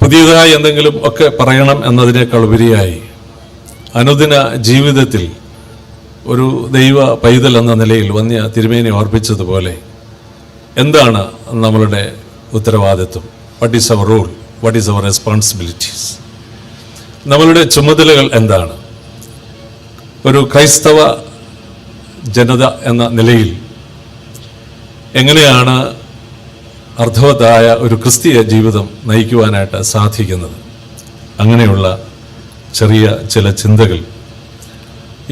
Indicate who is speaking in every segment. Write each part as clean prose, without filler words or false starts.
Speaker 1: പുതിയതായി എന്തെങ്കിലും ഒക്കെ പറയണം എന്നതിനേക്കാൾ ഉപരിയായി അനുദിന ജീവിതത്തിൽ ഒരു ദൈവ പൈതൽ എന്ന നിലയിൽ വന്യ തിരുമേനി ഓർപ്പിച്ചതുപോലെ എന്താണ് നമ്മളുടെ ഉത്തരവാദിത്വം? What is our role? What is our responsibilities? നമ്മളുടെ ചുമതലകൾ എന്താണ്? ഒരു ക്രൈസ്തവ ജനത എന്ന നിലയിൽ എങ്ങനെയാണ് അർത്ഥവത്തായ ഒരു ക്രിസ്തീയ ജീവിതം നയിക്കുവാനായിട്ട് സാധിക്കുന്നത്? അങ്ങനെയുള്ള ചെറിയ ചില ചിന്തകൾ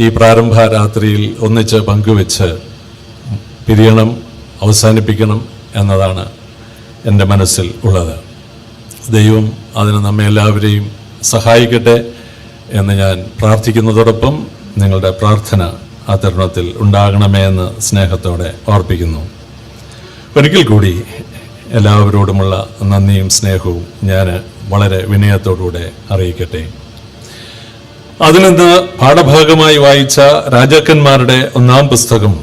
Speaker 1: ഈ പ്രാരംഭ രാത്രിയിൽ ഒന്നിച്ച് പങ്കുവെച്ച് പിരിയണം, അവസാനിപ്പിക്കണം എന്നതാണ് എൻ്റെ മനസ്സിൽ ഉള്ളത്. ദൈവം അതിന് നമ്മെ എല്ലാവരെയും സഹായിക്കട്ടെ എന്ന് ഞാൻ പ്രാർത്ഥിക്കുന്നതോടൊപ്പം നിങ്ങളുടെ പ്രാർത്ഥന ആ തരുണത്തിൽ ഉണ്ടാകണമേ എന്ന് സ്നേഹത്തോടെ ഓർപ്പിക്കുന്നു. ഒരിക്കൽ കൂടി എല്ലാവരോടുമുള്ള നന്ദിയും സ്നേഹവും ഞാൻ വളരെ വിനയത്തോടുകൂടെ അറിയിക്കട്ടെ. അതിൽ നിന്ന് പാഠഭാഗമായി വായിച്ച രാജാക്കന്മാരുടെ 1-ാം പുസ്തകം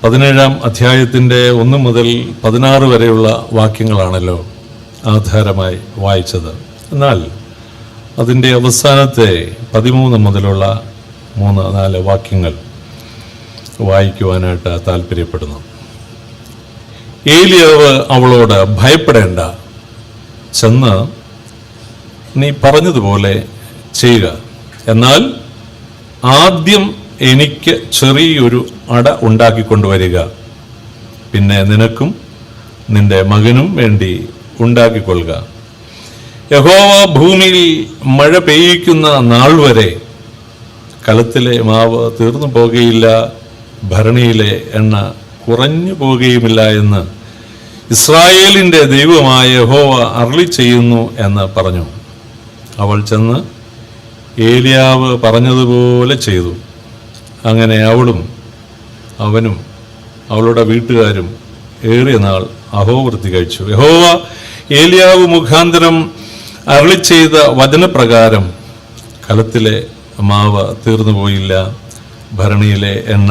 Speaker 1: 17-ാം അധ്യായത്തിൻ്റെ 1 മുതൽ 16 വരെയുള്ള വാക്യങ്ങളാണല്ലോ ആധാരമായി വായിച്ചത്. എന്നാൽ അതിൻ്റെ അവസാനത്തെ 13 മുതലുള്ള 3-4 വാക്യങ്ങൾ വായിക്കുവാനായിട്ട് താല്പര്യപ്പെടുന്നു. ഏലിയാവ് അവളോട്, ഭയപ്പെടേണ്ട, ചെന്ന് നീ പറഞ്ഞതുപോലെ ചെയ്യുക. എന്നാൽ ആദ്യം എനിക്ക് ചെറിയൊരു അട ഉണ്ടാക്കിക്കൊണ്ടുവരിക, പിന്നെ നിനക്കും നിന്റെ മകനും വേണ്ടി ഉണ്ടാക്കിക്കൊള്ളുക. യഹോവ ഭൂമിയിൽ മഴ പെയ്യിക്കുന്ന നാൾ വരെ കലത്തിലെ മാവ് തീർന്നു പോകുകയില്ല, ഭരണിയിലെ എണ്ണ കുറഞ്ഞു പോകുകയുമില്ല എന്ന് ഇസ്രായേലിൻ്റെ ദൈവമായ യഹോവ അരുളി ചെയ്യുന്നു എന്ന് പറഞ്ഞു. അവൾ ചെന്ന് ഏലിയാവ് പറഞ്ഞതുപോലെ ചെയ്തു. അങ്ങനെ അവളും അവനും അവളുടെ വീട്ടുകാരും ഏറിയ നാൾ അഹോവൃത്തി കഴിച്ചു. യഹോവ ഏലിയാവ് മുഖാന്തരം അരുളി ചെയ്ത വചനപ്രകാരം കലത്തിലെ മാവ് തീർന്നു പോയില്ല, ഭരണിയിലെ എണ്ണ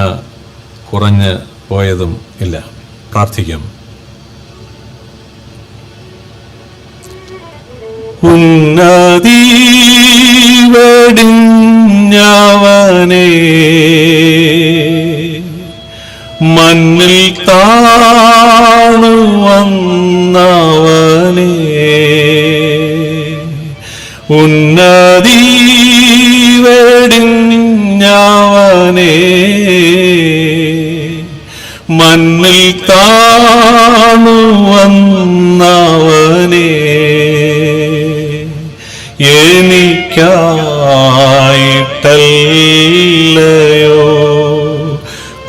Speaker 1: കുറഞ്ഞ് പോയതും ഇല്ല. പ്രാർത്ഥിക്കാം. ഉന്നതി വെടിഞ്ഞവനേ, മണ്ണിൽ താണു വന്നവനേ, ഉന്നതി വെടിഞ്ഞവനേ, മണ്ണിൽ താണു വന്നവനേ, എനിക്കായിട്ടല്ലയോ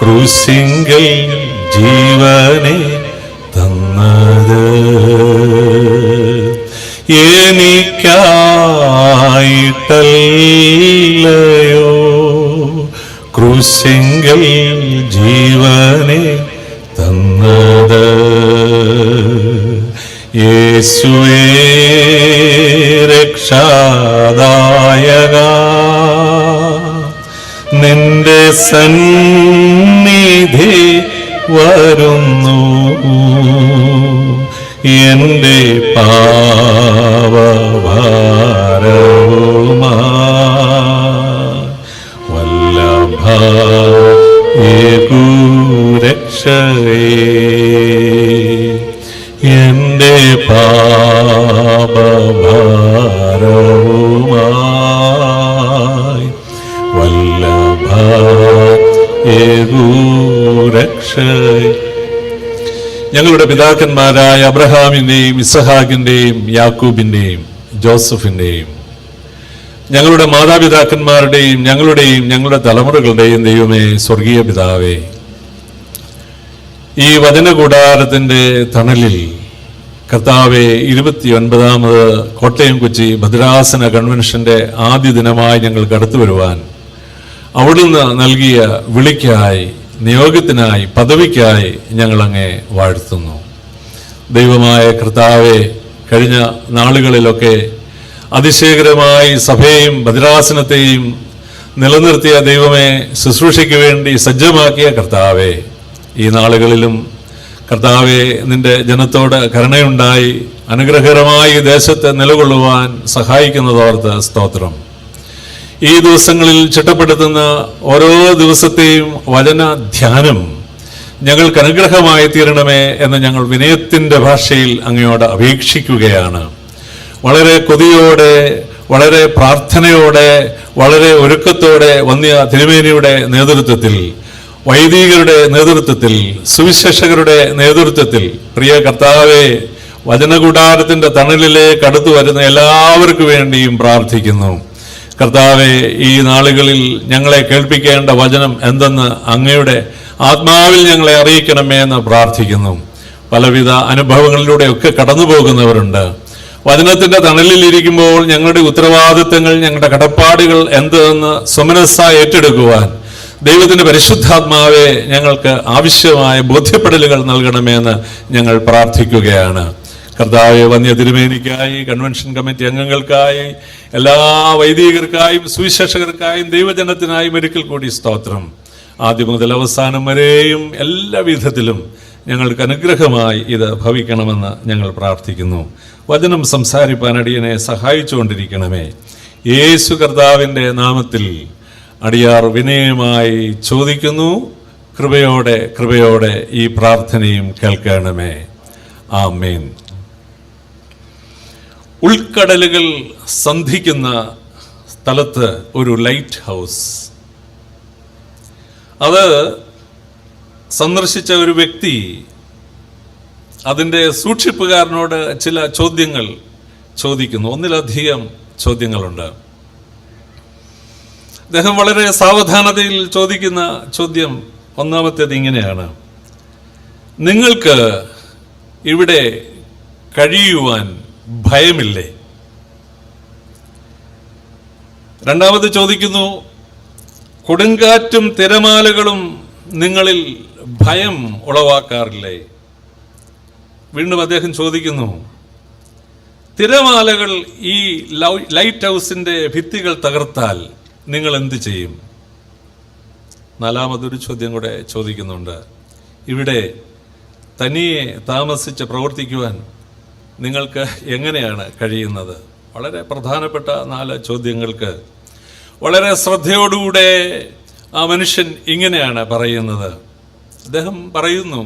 Speaker 1: ക്രൂശിങ്കൽ ജീവനെ തന്നത്, എനിക്കായിട്ടല്ലയോ ക്രൂശിങ്കൽ ജീവനെ തന്നത്. യേശുവേ രക്ഷാദായക, നിന്റെ സന്നിധി വരുന്നു, എൻ്റെ പാപഭാരവുമായി വല്ലഭ രക്ഷയേ, എൻ്റെ പാപഭാരവുമായി വല്ലഭ രക്ഷയേ. ഞങ്ങളുടെ പിതാക്കന്മാരായ അബ്രഹാമിൻ്റെയും ഇസഹാക്കിൻ്റെയും യാക്കൂബിൻ്റെയും ജോസഫിൻ്റെയും ഞങ്ങളുടെ മാതാപിതാക്കന്മാരുടെയും ഞങ്ങളുടെ തലമുറകളുടെയും ദൈവമേ, സ്വർഗീയ പിതാവേ, ഈ വചനകൂടാരത്തിൻ്റെ തണലിൽ കർത്താവെ 29ാമത് കോട്ടയം കൊച്ചി ഭദ്രാസന കൺവെൻഷൻ്റെ ആദ്യ ദിനമായി ഞങ്ങൾക്ക് അടുത്തു വരുവാൻ അവിടുന്ന് നൽകിയ വിളിക്കായി, നിയോഗത്തിനായി, പദവിക്കായി ഞങ്ങളങ്ങേ വാഴ്ത്തുന്നു. ദൈവമായ കർത്താവെ, കഴിഞ്ഞ നാളുകളിലൊക്കെ അതിശയകരമായി സഭയെയും ഭദ്രാസനത്തെയും നിലനിർത്തിയ ദൈവമേ, ശുശ്രൂഷയ്ക്ക് വേണ്ടി സജ്ജമാക്കിയ കർത്താവെ, ഈ നാളുകളിലും കർത്താവെ നിന്റെ ജനത്തോട് കരുണയുണ്ടായി അനുഗ്രഹകരമായി ഈ ദേശത്തെ നിലകൊള്ളുവാൻ സഹായിക്കുന്നതോർത്ത് സ്തോത്രം. ഈ ദിവസങ്ങളിൽ ചിട്ടപ്പെടുത്തുന്ന ഓരോ ദിവസത്തെയും വചന ധ്യാനം ഞങ്ങൾക്ക് അനുഗ്രഹമായി തീരണമേ എന്ന് ഞങ്ങൾ വിനയത്തിൻ്റെ ഭാഷയിൽ അങ്ങയോട് അപേക്ഷിക്കുകയാണ്. വളരെ കൊതിയോടെ, വളരെ പ്രാർത്ഥനയോടെ, വളരെ ഒരുക്കത്തോടെ വന്യ തിരുമേനിയുടെ നേതൃത്വത്തിൽ, വൈദികരുടെ നേതൃത്വത്തിൽ, സുവിശേഷകരുടെ നേതൃത്വത്തിൽ, പ്രിയ കർത്താവെ, വചനകൂടാരത്തിൻ്റെ തണലിലേക്ക് അടുത്തു വരുന്ന എല്ലാവർക്കു വേണ്ടിയും പ്രാർത്ഥിക്കുന്നു. കർത്താവെ, ഈ നാളുകളിൽ ഞങ്ങളെ കേൾപ്പിക്കേണ്ട വചനം എന്തെന്ന് അങ്ങയുടെ ആത്മാവിൽ ഞങ്ങളെ അറിയിക്കണമേ എന്ന് പ്രാർത്ഥിക്കുന്നു. പലവിധ അനുഭവങ്ങളിലൂടെയൊക്കെ കടന്നു പോകുന്നവരുണ്ട്. വചനത്തിൻ്റെ തണലിൽ ഇരിക്കുമ്പോൾ ഞങ്ങളുടെ ഉത്തരവാദിത്തങ്ങൾ, ഞങ്ങളുടെ കടപ്പാടുകൾ എന്തെന്ന് സ്വമനസ്സായി ഏറ്റെടുക്കുവാൻ ദൈവത്തിൻ്റെ പരിശുദ്ധാത്മാവെ ഞങ്ങൾക്ക് ആവശ്യമായ ബോധ്യപ്പെടലുകൾ നൽകണമെന്ന് ഞങ്ങൾ പ്രാർത്ഥിക്കുകയാണ്. കർത്താവെ, വന്യ തിരുമേനിക്കായി, കൺവെൻഷൻ കമ്മിറ്റി അംഗങ്ങൾക്കായി, എല്ലാ വൈദികർക്കായും സുവിശേഷകർക്കായും ദൈവജനത്തിനായും ഒരിക്കൽ കൂടി സ്തോത്രം. ആദ്യം മുതൽ അവസാനം വരെയും എല്ലാ വിധത്തിലും ഞങ്ങൾക്ക് അനുഗ്രഹമായി ഇത് ഭവിക്കണമെന്ന് ഞങ്ങൾ പ്രാർത്ഥിക്കുന്നു. വചനം സംസാരിപ്പാൻ അടിയനെ സഹായിച്ചുകൊണ്ടിരിക്കണമേ. യേശു കർത്താവിൻ്റെ നാമത്തിൽ അടിയാർ വിനയമായി ചോദിക്കുന്നു. കൃപയോടെ ഈ പ്രാർത്ഥനയും കേൾക്കണമേ. ആമേൻ. ഉൾക്കടലുകൾ സന്ധിക്കുന്ന സ്ഥലത്ത് ഒരു ലൈറ്റ് ഹൗസ്, അത് സന്ദർശിച്ച ഒരു വ്യക്തി അതിൻ്റെ സൂക്ഷിപ്പുകാരനോട് ചില ചോദ്യങ്ങൾ ചോദിക്കുന്നു. ഒന്നിലധികം ചോദ്യങ്ങളുണ്ട്. അദ്ദേഹം വളരെ സാവധാനതയിൽ ചോദിക്കുന്ന ചോദ്യം ഒന്നാമത്തേത് ഇങ്ങനെയാണ്: നിങ്ങൾക്ക് ഇവിടെ കഴിയുവാൻ ഭയമില്ലേ? രണ്ടാമത് ചോദിക്കുന്നു, കൊടുങ്കാറ്റും തിരമാലകളും നിങ്ങളിൽ ഭയം ഉളവാക്കാറില്ലേ? വീണ്ടും അദ്ദേഹം ചോദിക്കുന്നു, തിരമാലകൾ ഈ ലൈറ്റ് ഹൗസിൻ്റെ ഭിത്തികൾ തകർത്താൽ നിങ്ങൾ എന്ത് ചെയ്യും? നാലാമതൊരു ചോദ്യം കൂടെ ചോദിക്കുന്നുണ്ട്, ഇവിടെ തനിയെ താമസിച്ച് പ്രവർത്തിക്കുവാൻ നിങ്ങൾക്ക് എങ്ങനെയാണ് കഴിയുന്നത്? വളരെ പ്രധാനപ്പെട്ട 4 ചോദ്യങ്ങൾക്ക് വളരെ ശ്രദ്ധയോടുകൂടെ ആ മനുഷ്യൻ ഇങ്ങനെയാണ് പറയുന്നത്. അദ്ദേഹം പറയുന്നു,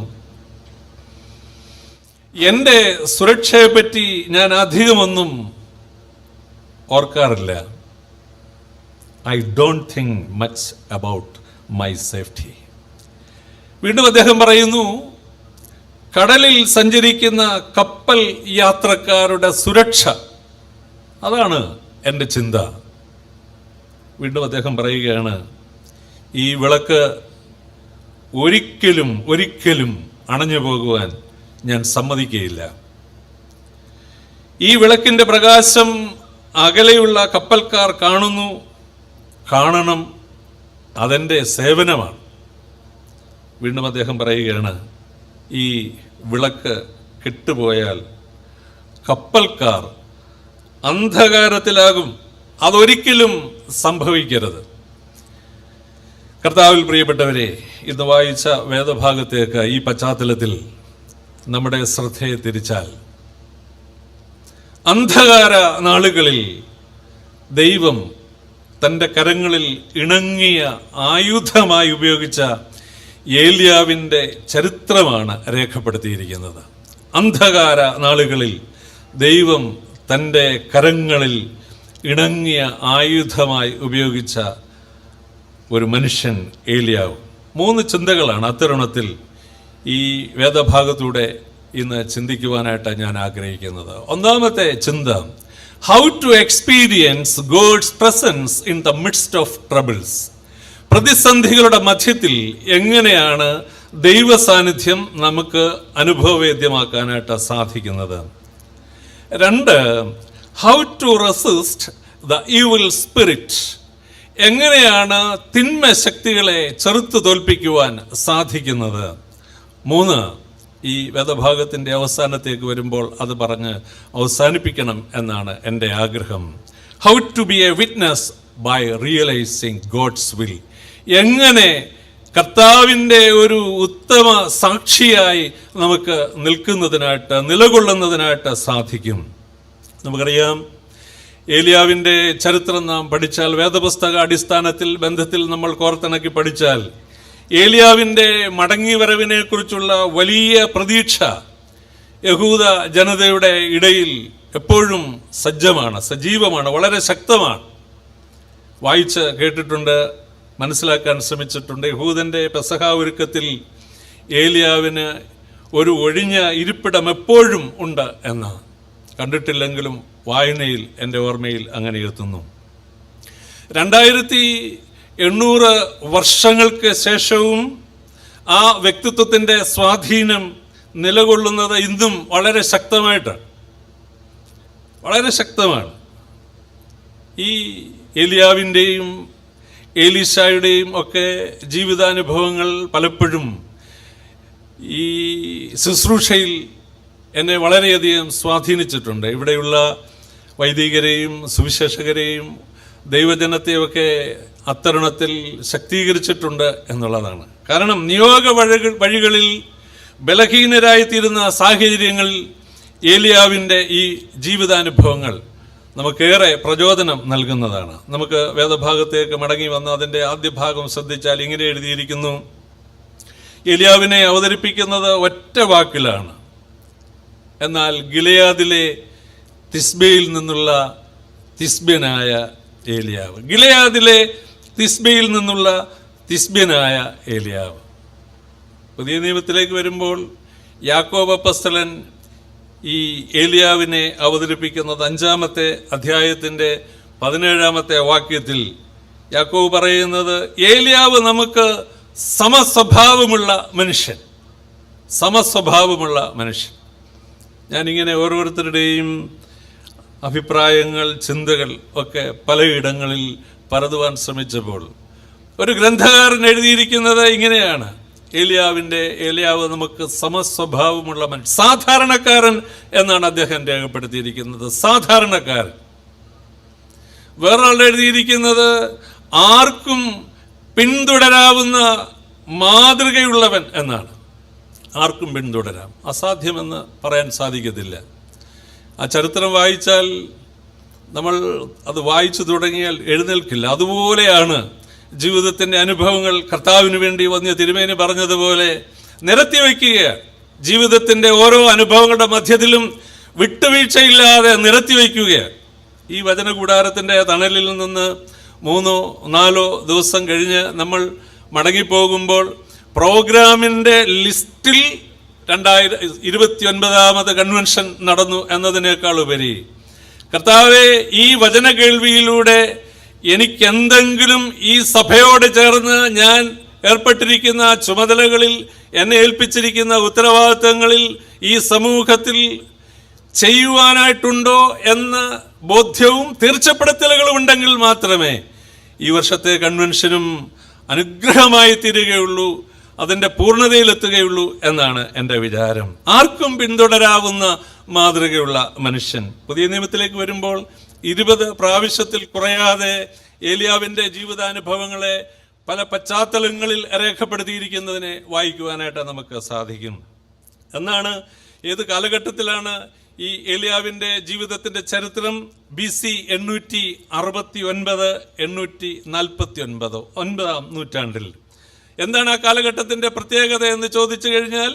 Speaker 1: എൻ്റെ സുരക്ഷയെപ്പറ്റി ഞാൻ അധികമൊന്നും ഓർക്കാറില്ല. I don't think much about my safety. വീണ്ടും അദ്ദേഹം പറയുന്നു, കടലിൽ സഞ്ചരിക്കുന്ന കപ്പൽ യാത്രക്കാരുടെ സുരക്ഷ, അതാണ് എൻ്റെ ചിന്ത. വീണ്ടും അദ്ദേഹം പറയുകയാണ്, ഈ വിളക്ക് ഒരിക്കലും അണഞ്ഞു പോകുവാൻ ഞാൻ സമ്മതിക്കുകയില്ല. ഈ വിളക്കിൻ്റെ പ്രകാശം അകലെയുള്ള കപ്പൽക്കാർ കാണണം, അതെൻ്റെ സേവനമാണ്. വീണ്ടും അദ്ദേഹം പറയുകയാണ്, ഈ വിളക്ക് കെട്ടുപോയാൽ കപ്പൽക്കാർ അന്ധകാരത്തിലാകും, അതൊരിക്കലും സംഭവിക്കരുത്. കർത്താവിൽ പ്രിയപ്പെട്ടവരെ, ഇന്ന് വായിച്ച വേദഭാഗത്തേക്ക് ഈ പശ്ചാത്തലത്തിൽ നമ്മുടെ ശ്രദ്ധയെ തിരിച്ചാൽ, അന്ധകാര നാളുകളിൽ ദൈവം തൻ്റെ കരങ്ങളിൽ ഇണങ്ങിയ ആയുധമായി ഉപയോഗിച്ച ഏലിയാവിൻ്റെ ചരിത്രമാണ് രേഖപ്പെടുത്തിയിരിക്കുന്നത്. അന്ധകാര നാളുകളിൽ ദൈവം തൻ്റെ കരങ്ങളിൽ ഇണങ്ങിയ ആയുധമായി ഉപയോഗിച്ച ഒരു മനുഷ്യൻ ഏലിയാവ്. 3 ചിന്തകളാണ് അത്തരുണത്തിൽ ഈ വേദഭാഗത്തൂടെ ഇന്ന് ചിന്തിക്കുവാനായിട്ട് ഞാൻ ആഗ്രഹിക്കുന്നത്. ഒന്നാമത്തെ ചിന്ത, how to experience God's presence in the midst of troubles. പ്രതിസന്ധികളുടെ മധ്യത്തിൽ എങ്ങനെയാണ് ദൈവ സാന്നിധ്യം നമുക്ക് അനുഭവവേദ്യമാക്കാനായിട്ട് സാധിക്കുന്നത്. 2, how to resist the evil spirit. എങ്ങനെയാണ് തിന്മ ശക്തികളെ ചെറുത്തു തോൽപ്പിക്കുവാൻ സാധിക്കുന്നത്. 3, ഈ വേദഭാഗത്തിൻ്റെ അവസാനത്തേക്ക് വരുമ്പോൾ അത് പറഞ്ഞ് അവസാനിപ്പിക്കണം എന്നാണ് എൻ്റെ ആഗ്രഹം. How to be a witness by realising God's will. എങ്ങനെ കർത്താവിൻ്റെ ഒരു ഉത്തമ സാക്ഷിയായി നമുക്ക് നിലകൊള്ളുന്നതിനായിട്ട് സാധിക്കും. നമുക്കറിയാം, ഏലിയാവിൻ്റെ ചരിത്രം നാം പഠിച്ചാൽ, വേദപുസ്തക ബന്ധത്തിൽ നമ്മൾ കോർത്തിണക്കി പഠിച്ചാൽ, ഏലിയാവിൻ്റെ മടങ്ങിവരവിനെ കുറിച്ചുള്ള വലിയ പ്രതീക്ഷ യഹൂദ ജനതയുടെ ഇടയിൽ എപ്പോഴും സജീവമാണ്, വളരെ ശക്തമാണ്. വായിച്ച് കേട്ടിട്ടുണ്ട്, മനസ്സിലാക്കാൻ ശ്രമിച്ചിട്ടുണ്ട്. യഹൂദൻ്റെ പെസഹ ഒരുക്കത്തിൽ ഏലിയാവിന് ഒരു ഒഴിഞ്ഞ ഇരിപ്പിടം എപ്പോഴും ഉണ്ട് എന്ന് കണ്ടിട്ടില്ലെങ്കിലും വായനയിൽ എൻ്റെ ഓർമ്മയിൽ അങ്ങനെ എത്തുന്നു. 2800 വർഷങ്ങൾക്ക് ശേഷവും ആ വ്യക്തിത്വത്തിൻ്റെ സ്വാധീനം നിലകൊള്ളുന്നത് ഇന്നും വളരെ ശക്തമാണ്. ഈ ഏലിയാവിൻ്റെയും ഏലീശായുടെയും ഒക്കെ ജീവിതാനുഭവങ്ങൾ പലപ്പോഴും ഈ ശുശ്രൂഷയിൽ എന്നെ വളരെയധികം സ്വാധീനിച്ചിട്ടുണ്ട്. ഇവിടെയുള്ള വൈദികരെയും സുവിശേഷകരെയും ദൈവജനത്തെയൊക്കെ അത്തരുണത്തിൽ ശക്തീകരിച്ചിട്ടുണ്ട് എന്നുള്ളതാണ്. കാരണം നിയോഗ വഴികളിൽ ബലഹീനരായിത്തീരുന്ന സാഹചര്യങ്ങളിൽ ഏലിയാവിൻ്റെ ഈ ജീവിതാനുഭവങ്ങൾ നമുക്കേറെ പ്രചോദനം നൽകുന്നതാണ്. നമുക്ക് വേദഭാഗത്തേക്ക് മടങ്ങി വന്ന് അതിൻ്റെ ആദ്യ ഭാഗം ശ്രദ്ധിച്ചാൽ ഇങ്ങനെ എഴുതിയിരിക്കുന്നു: ഏലിയാവിനെ അവതരിപ്പിക്കുന്നത് ഒറ്റ വാക്കിലാണ്. എന്നാൽ ഗിലെയാദിലെ തിസ്ബയിൽ നിന്നുള്ള തിസ്ബ്യനായ ഏലിയാവ്. ഗിലെയാദിലെ തിസ്ബയിൽ നിന്നുള്ള തിസ്ബ്യനായ ഏലിയാവ്. പുതിയ നിയമത്തിലേക്ക് വരുമ്പോൾ യാക്കോബ് അപ്പോസ്തലൻ ഈ ഏലിയാവിനെ അവതരിപ്പിക്കുന്നത് 5-ാമത്തെ അധ്യായത്തിൻ്റെ 17-ാമത്തെ വാക്യത്തിൽ യാക്കോബ് പറയുന്നത്, ഏലിയാവ് നമുക്ക് സമസ്വഭാവമുള്ള മനുഷ്യൻ. ഞാനിങ്ങനെ ഓരോരുത്തരുടെയും അഭിപ്രായങ്ങൾ, ചിന്തകൾ ഒക്കെ പലയിടങ്ങളിൽ പരതുവാൻ ശ്രമിച്ചപ്പോൾ ഒരു ഗ്രന്ഥകാരൻ എഴുതിയിരിക്കുന്നത് ഇങ്ങനെയാണ്: ഏലിയാവ് നമുക്ക് സമസ്വഭാവമുള്ള മനുഷ്യൻ, സാധാരണക്കാരൻ എന്നാണ് അദ്ദേഹം രേഖപ്പെടുത്തിയിരിക്കുന്നത്. സാധാരണക്കാരൻ. വേറൊരാൾ എഴുതിയിരിക്കുന്നത് ആർക്കും പിന്തുടരാവുന്ന മാതൃകയുള്ളവൻ എന്നാണ്. ആർക്കും പിന്തുടരാം, അസാധ്യമെന്ന് പറയാൻ സാധിക്കത്തില്ല. ആ ചരിത്രം വായിച്ചാൽ, നമ്മൾ അത് വായിച്ചു തുടങ്ങിയാൽ എഴുന്നേൽക്കില്ല. അതുപോലെയാണ് ജീവിതത്തിൻ്റെ അനുഭവങ്ങൾ. കർത്താവിന് വേണ്ടി വന്യ തിരുമേനി പറഞ്ഞതുപോലെ നിരത്തി വയ്ക്കുകയാണ്. ജീവിതത്തിൻ്റെ ഓരോ അനുഭവങ്ങളുടെ മധ്യത്തിലും വിട്ടുവീഴ്ചയില്ലാതെ നിരത്തി വയ്ക്കുകയാണ്. ഈ വചനകൂടാരത്തിൻ്റെ തണലിൽ നിന്ന് 3-4 ദിവസം കഴിഞ്ഞ് നമ്മൾ മടങ്ങിപ്പോകുമ്പോൾ പ്രോഗ്രാമിൻ്റെ ലിസ്റ്റിൽ 2029 കൺവെൻഷൻ നടന്നു എന്നതിനേക്കാൾ ഉപരി, കർത്താവെ, ഈ വചന കേൾവിയിലൂടെ എനിക്കെന്തെങ്കിലും ഈ സഭയോട് ചേർന്ന് ഞാൻ ഏർപ്പെട്ടിരിക്കുന്ന ചുമതലകളിൽ, എന്നെ ഏൽപ്പിച്ചിരിക്കുന്ന ഉത്തരവാദിത്തങ്ങളിൽ ഈ സമൂഹത്തിൽ ചെയ്യുവാനായിട്ടുണ്ടോ എന്ന ബോധ്യവും തീർച്ചപ്പെടുത്തലുകളും ഉണ്ടെങ്കിൽ മാത്രമേ ഈ വർഷത്തെ കൺവെൻഷനും അനുഗ്രഹമായി തീരുകയുള്ളൂ, അതിൻ്റെ പൂർണ്ണതയിലെത്തുകയുള്ളൂ എന്നാണ് എൻ്റെ വിചാരം. ആർക്കും പിന്തുടരാവുന്ന മാതൃകയുള്ള മനുഷ്യൻ. പുതിയ നിയമത്തിലേക്ക് വരുമ്പോൾ 20 പ്രാവശ്യത്തിൽ കുറയാതെ ഏലിയാവിൻ്റെ ജീവിതാനുഭവങ്ങളെ പല പശ്ചാത്തലങ്ങളിൽ രേഖപ്പെടുത്തിയിരിക്കുന്നതിനെ വായിക്കുവാനായിട്ട് നമുക്ക് സാധിക്കും. എന്നാണ്, ഏത് കാലഘട്ടത്തിലാണ് ഈ ഏലിയാവിൻ്റെ ജീവിതത്തിൻ്റെ ചരിത്രം? BC 869, 849, 9-ാം നൂറ്റാണ്ടിൽ. എന്താണ് ആ കാലഘട്ടത്തിൻ്റെ പ്രത്യേകത എന്ന് ചോദിച്ചു കഴിഞ്ഞാൽ,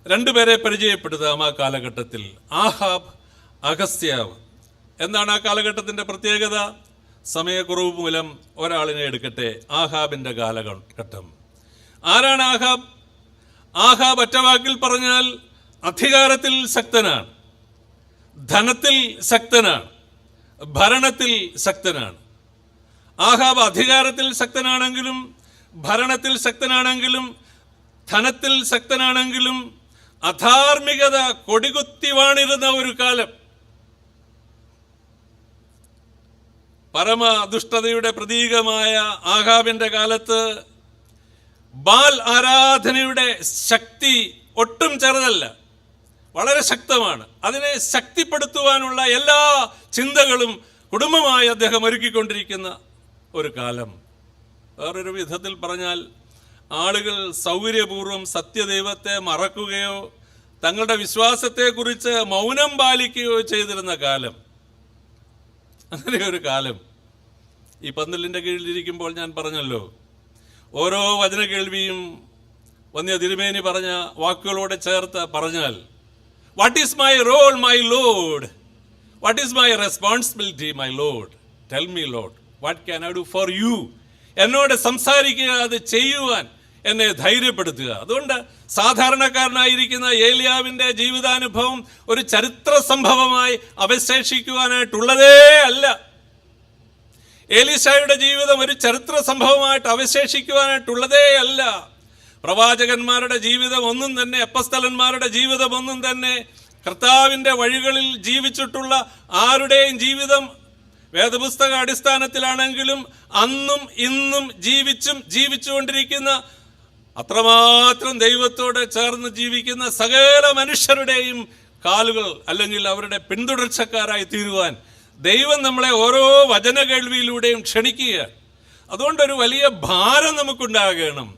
Speaker 1: 2 പേരെ പരിചയപ്പെടുത്താം ആ കാലഘട്ടത്തിൽ. ആഹാബ്, അഗസ്ത്യാവ്. എന്താണ് ആ കാലഘട്ടത്തിൻ്റെ പ്രത്യേകത? സമയക്കുറവ് മൂലം ഒരാളിനെ എടുക്കട്ടെ. ആഹാബിൻ്റെ കാലഘട്ടം. ആരാണ് ആഹാബ്? ആഹാബ് ഒറ്റവാക്കിൽ പറഞ്ഞാൽ അധികാരത്തിൽ ശക്തനാണ്, ധനത്തിൽ ശക്തനാണ്, ഭരണത്തിൽ ശക്തനാണ്. ആഹാബ് അധികാരത്തിൽ ശക്തനാണെങ്കിലും, ഭരണത്തിൽ ശക്തനാണെങ്കിലും, ധനത്തിൽ ശക്തനാണെങ്കിലും അധാർമികത കൊടികുത്തി വാണിരുന്ന ഒരു കാലം. പരമദുഷ്ടതയുടെ പ്രതീകമായ ആഹാബിന്റെ കാലത്ത് ബാൽ ആരാധനയുടെ ശക്തി ഒട്ടും ചെറുതല്ല, വളരെ ശക്തമാണ്. അതിനെ ശക്തിപ്പെടുത്തുവാനുള്ള എല്ലാ ചിന്തകളും കുടുംബമായി അദ്ദേഹം ഒരുക്കിക്കൊണ്ടിരിക്കുന്ന ഒരു കാലം. വേറൊരു വിധത്തിൽ പറഞ്ഞാൽ, ആളുകൾ സൗകര്യപൂർവ്വം സത്യദൈവത്തെ മറക്കുകയോ തങ്ങളുടെ വിശ്വാസത്തെക്കുറിച്ച് മൗനം പാലിക്കുകയോ ചെയ്തിരുന്ന കാലം, അങ്ങനെ ഒരു കാലം ഈ പന്തലിൻ്റെ കീഴിലിരിക്കുമ്പോൾ ഞാൻ പറഞ്ഞല്ലോ, ഓരോ വചന കേൾവിയും വന്യ തിരുമേനി പറഞ്ഞ വാക്കുകളോടെ ചേർത്ത് പറഞ്ഞാൽ, what is my role my Lord, what is my responsibility my Lord, tell me Lord, what can I do for you, എന്നോട് സംസാരിക്കുക, അത് ചെയ്യുവാൻ എന്നെ ധൈര്യപ്പെടുത്തുക. അതുകൊണ്ട് സാധാരണക്കാരനായിരിക്കുന്ന ഏലിയാവിൻ്റെ ജീവിതാനുഭവം ഒരു ചരിത്ര സംഭവമായി അവശേഷിക്കുവാനായിട്ടുള്ളതേ അല്ല. ഏലീശായുടെ ജീവിതം ഒരു ചരിത്ര സംഭവമായിട്ട് അവശേഷിക്കുവാനായിട്ടുള്ളതേ അല്ല. പ്രവാചകന്മാരുടെ ജീവിതം ഒന്നും തന്നെ, അപ്പസ്തലന്മാരുടെ ജീവിതം ഒന്നും തന്നെ, കർത്താവിൻ്റെ വഴികളിൽ ജീവിച്ചിട്ടുള്ള ആരുടെയും ജീവിതം വേദപുസ്തക അടിസ്ഥാനത്തിലാണെങ്കിലും അന്നും ഇന്നും ജീവിച്ചുകൊണ്ടിരിക്കുന്ന, അത്രമാത്രം ദൈവത്തോട് ചേർന്ന് ജീവിക്കുന്ന സകല മനുഷ്യരുടെയും കാലുകൾ അല്ലെങ്കിൽ അവരുടെ പിന്തുടർച്ചക്കാരായി തീരുവാൻ ദൈവം നമ്മളെ ഓരോ വചന കേൾവിയിലൂടെയും ക്ഷണിക്കുകയാണ്. അതുകൊണ്ടൊരു വലിയ ഭാരം നമുക്കുണ്ടാകണം.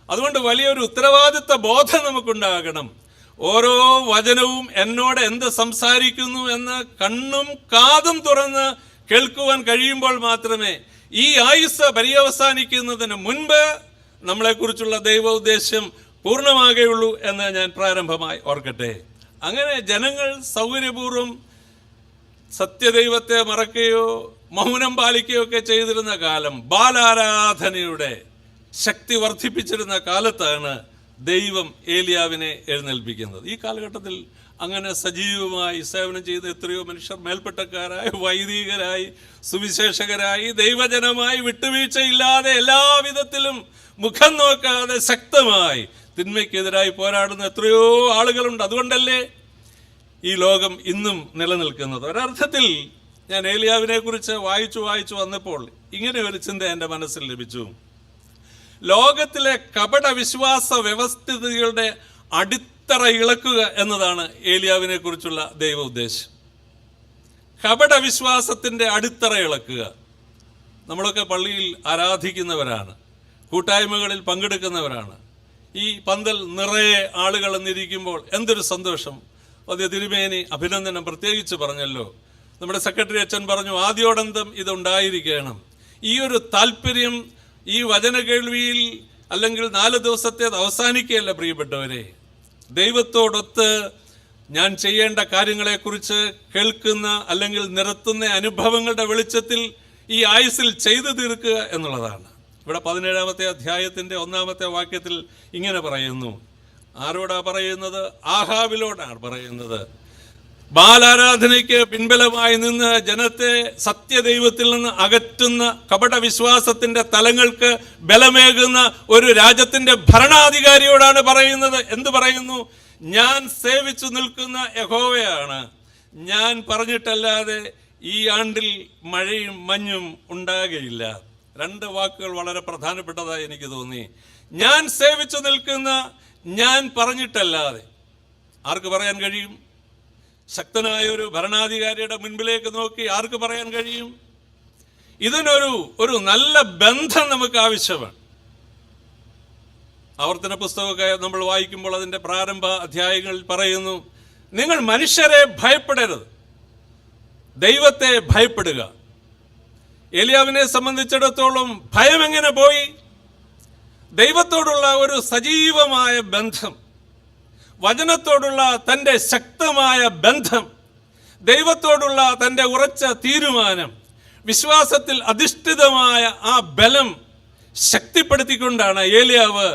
Speaker 1: അതുകൊണ്ട് വലിയൊരു ഉത്തരവാദിത്വ ബോധം നമുക്കുണ്ടാകണം. ഓരോ വചനവും എന്നോട് എന്ത് സംസാരിക്കുന്നു എന്ന് കണ്ണും കാതും തുറന്ന് കേൾക്കുവാൻ കഴിയുമ്പോൾ മാത്രമേ ഈ ആയുസ്സ് പര്യവസാനിക്കുന്നതിന് മുൻപ് നമ്മളെക്കുറിച്ചുള്ള ദൈവ ഉദ്ദേശ്യം പൂർണ്ണമാകുകയുള്ളൂ എന്ന് ഞാൻ പ്രാരംഭമായി ഓർക്കട്ടെ. അങ്ങനെ ജനങ്ങൾ സൗകര്യപൂർവ്വം സത്യദൈവത്തെ മറക്കുകയോ മൗനം പാലിക്കുകയോ ഒക്കെ ചെയ്തിരുന്ന കാലം, ബാലാരാധനയുടെ ശക്തി വർദ്ധിപ്പിച്ചിരുന്ന കാലത്താണ് ദൈവം ഏലിയാവിനെ എഴുന്നേൽപ്പിക്കുന്നത്. ഈ കാലഘട്ടത്തിൽ അങ്ങനെ സജീവമായി സേവനം ചെയ്ത എത്രയോ മനുഷ്യർ മേൽപ്പെട്ടക്കാരായി, വൈദികരായി, സുവിശേഷകരായി, ദൈവജനമായി വിട്ടുവീഴ്ചയില്ലാതെ എല്ലാവിധത്തിലും മുഖം നോക്കാതെ ശക്തമായി തിന്മയ്ക്കെതിരായി പോരാടുന്ന എത്രയോ ആളുകളുണ്ട്. അതുകൊണ്ടല്ലേ ഈ ലോകം ഇന്നും നിലനിൽക്കുന്നത്. ഒരർത്ഥത്തിൽ ഞാൻ ഏലിയാവിനെ കുറിച്ച് വായിച്ചു വന്നപ്പോൾ ഇങ്ങനെ ഒരു ചിന്ത എൻ്റെ മനസ്സിൽ ലഭിച്ചു. ലോകത്തിലെ കപട വിശ്വാസ വ്യവസ്ഥിതികളുടെ അടിത്തറ ഇളക്കുക എന്നതാണ് ഏലിയാവിനെ കുറിച്ചുള്ള ദൈവ ഉദ്ദേശം. കപട വിശ്വാസത്തിൻ്റെ അടിത്തറ ഇളക്കുക. നമ്മളൊക്കെ പള്ളിയിൽ ആരാധിക്കുന്നവരാണ്, കൂട്ടായ്മകളിൽ പങ്കെടുക്കുന്നവരാണ്. ഈ പന്തൽ നിറയെ ആളുകൾ എന്നിരിക്കുമ്പോൾ എന്തൊരു സന്തോഷം. അത് തിരുമേനി അഭിനന്ദനം പ്രത്യേകിച്ച് പറഞ്ഞല്ലോ. നമ്മുടെ സെക്രട്ടറി അച്ഛൻ പറഞ്ഞു, ആദ്യോടന്തം ഇതുണ്ടായിരിക്കണം. ഈ ഒരു താല്പര്യം ഈ വചന കേൾവിയിൽ അല്ലെങ്കിൽ 4 ദിവസത്തേത് അവസാനിക്കുകയല്ല പ്രിയപ്പെട്ടവരെ. ദൈവത്തോടൊത്ത് ഞാൻ ചെയ്യേണ്ട കാര്യങ്ങളെക്കുറിച്ച് കേൾക്കുന്ന അല്ലെങ്കിൽ നിരത്തുന്ന അനുഭവങ്ങളുടെ വെളിച്ചത്തിൽ ഈ ആയുസ്സിൽ ചെയ്തു തീർക്കുക എന്നുള്ളതാണ്. ഇവിടെ 17-ാമത്തെ അധ്യായത്തിൻ്റെ 1-ാമത്തെ വാക്യത്തിൽ ഇങ്ങനെ പറയുന്നു. ആരോടാ പറയുന്നത്? ആഹാബിലോടാണ് പറയുന്നത്. ബാലാരാധനയ്ക്ക് പിൻബലമായി നിന്ന് ജനത്തെ സത്യദൈവത്തിൽ നിന്ന് അകറ്റുന്ന കപട വിശ്വാസത്തിന്റെ തലങ്ങൾക്ക് ബലമേകുന്ന ഒരു രാജ്യത്തിന്റെ ഭരണാധികാരിയോടാണ് പറയുന്നത്. എന്ത് പറയുന്നു? ഞാൻ സേവിച്ചു നിൽക്കുന്ന യഹോവയാണ്, ഞാൻ പറഞ്ഞിട്ടല്ലാതെ ഈ ആണ്ടിൽ മഴയും മഞ്ഞും ഉണ്ടാകുകയില്ല. 2 വാക്കുകൾ വളരെ പ്രധാനപ്പെട്ടതായി എനിക്ക് തോന്നി. ഞാൻ സേവിച്ചു നിൽക്കുന്ന, ഞാൻ പറഞ്ഞിട്ടല്ലാതെ. ആർക്ക് പറയാൻ കഴിയും? ശക്തനായ ഒരു ഭരണാധികാരിയുടെ മുൻപിലേക്ക് നോക്കി ആർക്ക് പറയാൻ കഴിയും? ഇതിനൊരു നല്ല ബന്ധം നമുക്ക് ആവശ്യമാണ്. ആവർത്തന പുസ്തകമൊക്കെ നമ്മൾ വായിക്കുമ്പോൾ അതിൻ്റെ പ്രാരംഭ അധ്യായങ്ങളിൽ പറയുന്നു, നിങ്ങൾ മനുഷ്യരെ ഭയപ്പെടരുത്, ദൈവത്തെ ഭയപ്പെടുക. ഏലിയാവിനെ സംബന്ധിച്ചിടത്തോളം ഭയം എങ്ങനെ പോയി? ദൈവത്തോടുള്ള ഒരു സജീവമായ ബന്ധം, വചനത്തോടുള്ള തൻ്റെ ശക്തമായ ബന്ധം, ദൈവത്തോടുള്ള തൻ്റെ ഉറച്ച തീരുമാനം, വിശ്വാസത്തിൽ അധിഷ്ഠിതമായ ആ ബലം ശക്തിപ്പെടുത്തിക്കൊണ്ടാണ് ഏലിയാവ്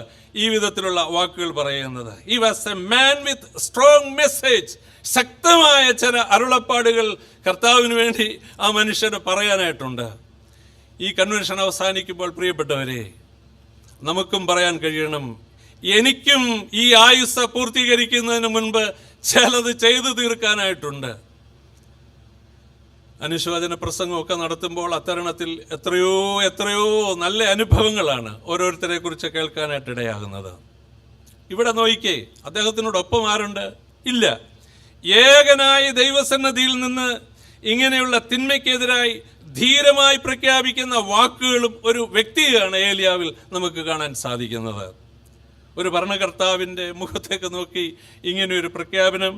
Speaker 1: ഈ വിധത്തിലുള്ള വാക്കുകൾ പറയുന്നത്. He was a man with strong message. ശക്തമായ ചില അരുളപ്പാടുകൾ കർത്താവിന് വേണ്ടി ആ മനുഷ്യന് പറയാനായിട്ടുണ്ട്. ഈ കൺവെൻഷൻ അവസാനിക്കുമ്പോൾ പ്രിയപ്പെട്ടവരെ, നമുക്കും പറയാൻ കഴിയണം, എനിക്കും ഈ ആയുസ്സ പൂർത്തീകരിക്കുന്നതിന് മുൻപ് ചിലത് ചെയ്തു തീർക്കാനായിട്ടുണ്ട്. അനുശോചന പ്രസംഗമൊക്കെ നടത്തുമ്പോൾ അത്തരണത്തിൽ എത്രയോ നല്ല അനുഭവങ്ങളാണ് ഓരോരുത്തരെ കുറിച്ച് കേൾക്കാനായിട്ടിടയാകുന്നത്. ഇവിടെ നോയിക്കേ, അദ്ദേഹത്തിനോടൊപ്പം ആരുണ്ട്? ഇല്ല. ഏകനായി ദൈവസന്നിധിയിൽ നിന്ന് ഇങ്ങനെയുള്ള തിന്മയ്ക്കെതിരായി ധീരമായി പ്രഖ്യാപിക്കുന്ന വാക്കുകളും ഒരു വ്യക്തിയാണ് ഏലിയാവിൽ നമുക്ക് കാണാൻ സാധിക്കുന്നത്. ഒരു ഭരണകർത്താവിൻ്റെ മുഖത്തേക്ക് നോക്കി ഇങ്ങനെയൊരു പ്രഖ്യാപനം.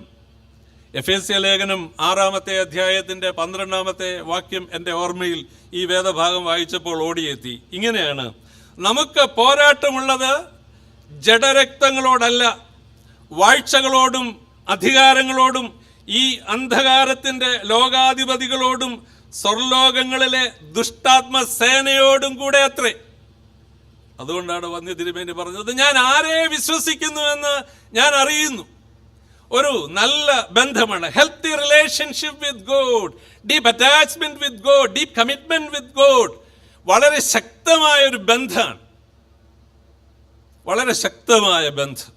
Speaker 1: എഫേസ്യ ലേഖനം 6-ാമത്തെ അധ്യായത്തിൻ്റെ 12-ാമത്തെ വാക്യം എൻ്റെ ഓർമ്മയിൽ ഈ വേദഭാഗം വായിച്ചപ്പോൾ ഓടിയെത്തി. ഇങ്ങനെയാണ്: നമുക്ക് പോരാട്ടമുള്ളത് ജഡരക്തങ്ങളോടല്ല, വാഴ്ചകളോടും അധികാരങ്ങളോടും ഈ അന്ധകാരത്തിൻ്റെ ലോകാധിപതികളോടും സ്വർലോകങ്ങളിലെ ദുഷ്ടാത്മ സേനയോടും കൂടെ അത്രേ. അതുകൊണ്ടാണ് വന്യ തിരുമേനി പറഞ്ഞത്, ഞാൻ ആരെ വിശ്വസിക്കുന്നു എന്ന് ഞാൻ അറിയുന്നു. ഒരു നല്ല ബന്ധമാണ്, healthy relationship with God, deep attachment with God, deep commitment with God. വളരെ ശക്തമായ ഒരു ബന്ധമാണ്, വളരെ ശക്തമായ ബന്ധം.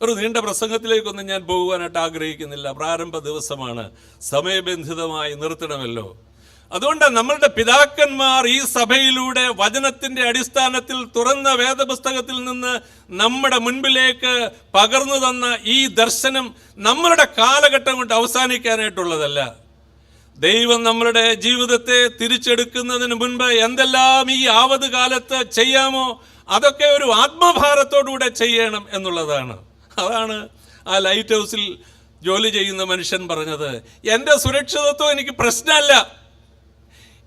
Speaker 1: ഒരു നീണ്ട പ്രസംഗത്തിലേക്കൊന്നും ഞാൻ പോകുവാനായിട്ട് ആഗ്രഹിക്കുന്നില്ല. പ്രാരംഭ ദിവസമാണ്, സമയബന്ധിതമായി നിർത്തണമല്ലോ. അതുകൊണ്ട് നമ്മളുടെ പിതാക്കന്മാർ ഈ സഭയിലൂടെ വചനത്തിൻ്റെ അടിസ്ഥാനത്തിൽ തുറന്ന വേദപുസ്തകത്തിൽ നിന്ന് നമ്മുടെ മുൻപിലേക്ക് പകർന്നു തന്ന ഈ ദർശനം നമ്മളുടെ കാലഘട്ടം കൊണ്ട് അവസാനിക്കാനായിട്ടുള്ളതല്ല. ദൈവം നമ്മളുടെ ജീവിതത്തെ തിരിച്ചെടുക്കുന്നതിന് മുൻപ് എന്തെല്ലാം ഈ ആവത് കാലത്ത് ചെയ്യാമോ അതൊക്കെ ഒരു ആത്മഭാരത്തോടുകൂടെ ചെയ്യണം എന്നുള്ളതാണ്. അതാണ് ആ ലൈറ്റ് ഹൗസിൽ ജോലി ചെയ്യുന്ന മനുഷ്യൻ പറഞ്ഞത്, എൻ്റെ സുരക്ഷിതത്വം എനിക്ക് പ്രശ്നമല്ല,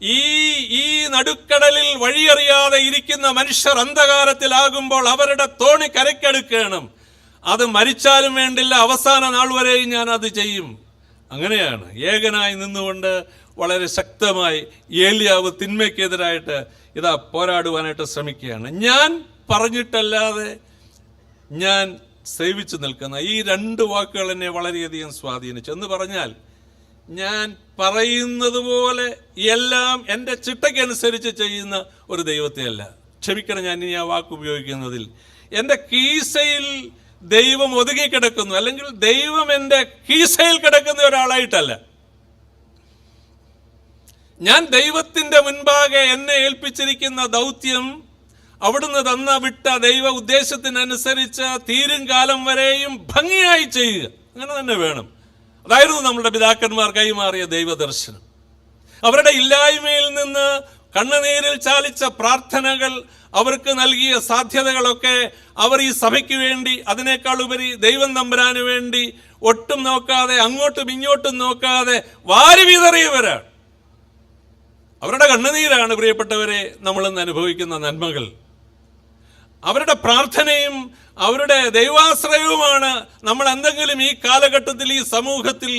Speaker 1: ഈ നടുക്കടലിൽ വഴിയറിയാതെ ഇരിക്കുന്ന മനുഷ്യർ അന്ധകാരത്തിലാകുമ്പോൾ അവരുടെ തോണി കരയ്ക്കടുക്കണം. അത് മരിച്ചാലും വേണ്ടില്ല, അവസാന നാൾ വരെയും ഞാൻ അത് ചെയ്യും. അങ്ങനെയാണ് ഏകനായി നിന്നുകൊണ്ട് വളരെ ശക്തമായി ഏലിയാവ് തിന്മയ്ക്കെതിരായിട്ട് ഇതാ പോരാടുവാനായിട്ട് ശ്രമിക്കുകയാണ്. ഞാൻ പറഞ്ഞിട്ടല്ലാതെ ഞാൻ സേവിച്ചു നിൽക്കുന്ന ഈ 2 വാക്കുകൾ എന്നെ വളരെയധികം സ്വാധീനിച്ചു. എന്ന് പറഞ്ഞാൽ, ഞാൻ പറയുന്നത് പോലെ എല്ലാം എൻ്റെ ചിട്ടയ്ക്കനുസരിച്ച് ചെയ്യുന്ന ഒരു ദൈവത്തെ അല്ല. ക്ഷമിക്കണം ഞാൻ ഇനി ആ വാക്ക് ഉപയോഗിക്കുന്നതിൽ. എൻ്റെ കീസയിൽ ദൈവം ഒതുങ്ങിക്കിടക്കുന്നു, അല്ലെങ്കിൽ ദൈവം എൻ്റെ കീസയിൽ കിടക്കുന്ന ഒരാളായിട്ടല്ല. ഞാൻ ദൈവത്തിൻ്റെ മുൻപാകെ എന്നെ ഏൽപ്പിച്ചിരിക്കുന്ന ദൗത്യം അവിടുന്ന് തന്ന വിട്ട ദൈവ ഉദ്ദേശത്തിനനുസരിച്ച് തീരും കാലം വരെയും ഭംഗിയായി ചെയ്യുക. അങ്ങനെ തന്നെ വേണം. അതായിരുന്നു നമ്മുടെ പിതാക്കന്മാർ കൈമാറിയ ദൈവദർശനം. അവരുടെ ഇല്ലായ്മയിൽ നിന്ന് കണ്ണുനീരിൽ ചാലിച്ച പ്രാർത്ഥനകൾ, അവർക്ക് നൽകിയ സാധ്യതകളൊക്കെ അവർ ഈ സഭയ്ക്ക് വേണ്ടി, അതിനേക്കാൾ ഉപരി ദൈവം തമ്പുരാന് വേണ്ടി ഒട്ടും നോക്കാതെ, അങ്ങോട്ടും ഇങ്ങോട്ടും നോക്കാതെ വാരി വിതറിയവരാണ്. അവരുടെ കണ്ണുനീരാണ് പ്രിയപ്പെട്ടവരെ നമ്മളിന്ന് അനുഭവിക്കുന്ന നന്മകൾ. അവരുടെ പ്രാർത്ഥനയും അവരുടെ ദൈവാശ്രയവുമാണ് നമ്മൾ എന്തെങ്കിലും ഈ കാലഘട്ടത്തിൽ ഈ സമൂഹത്തിൽ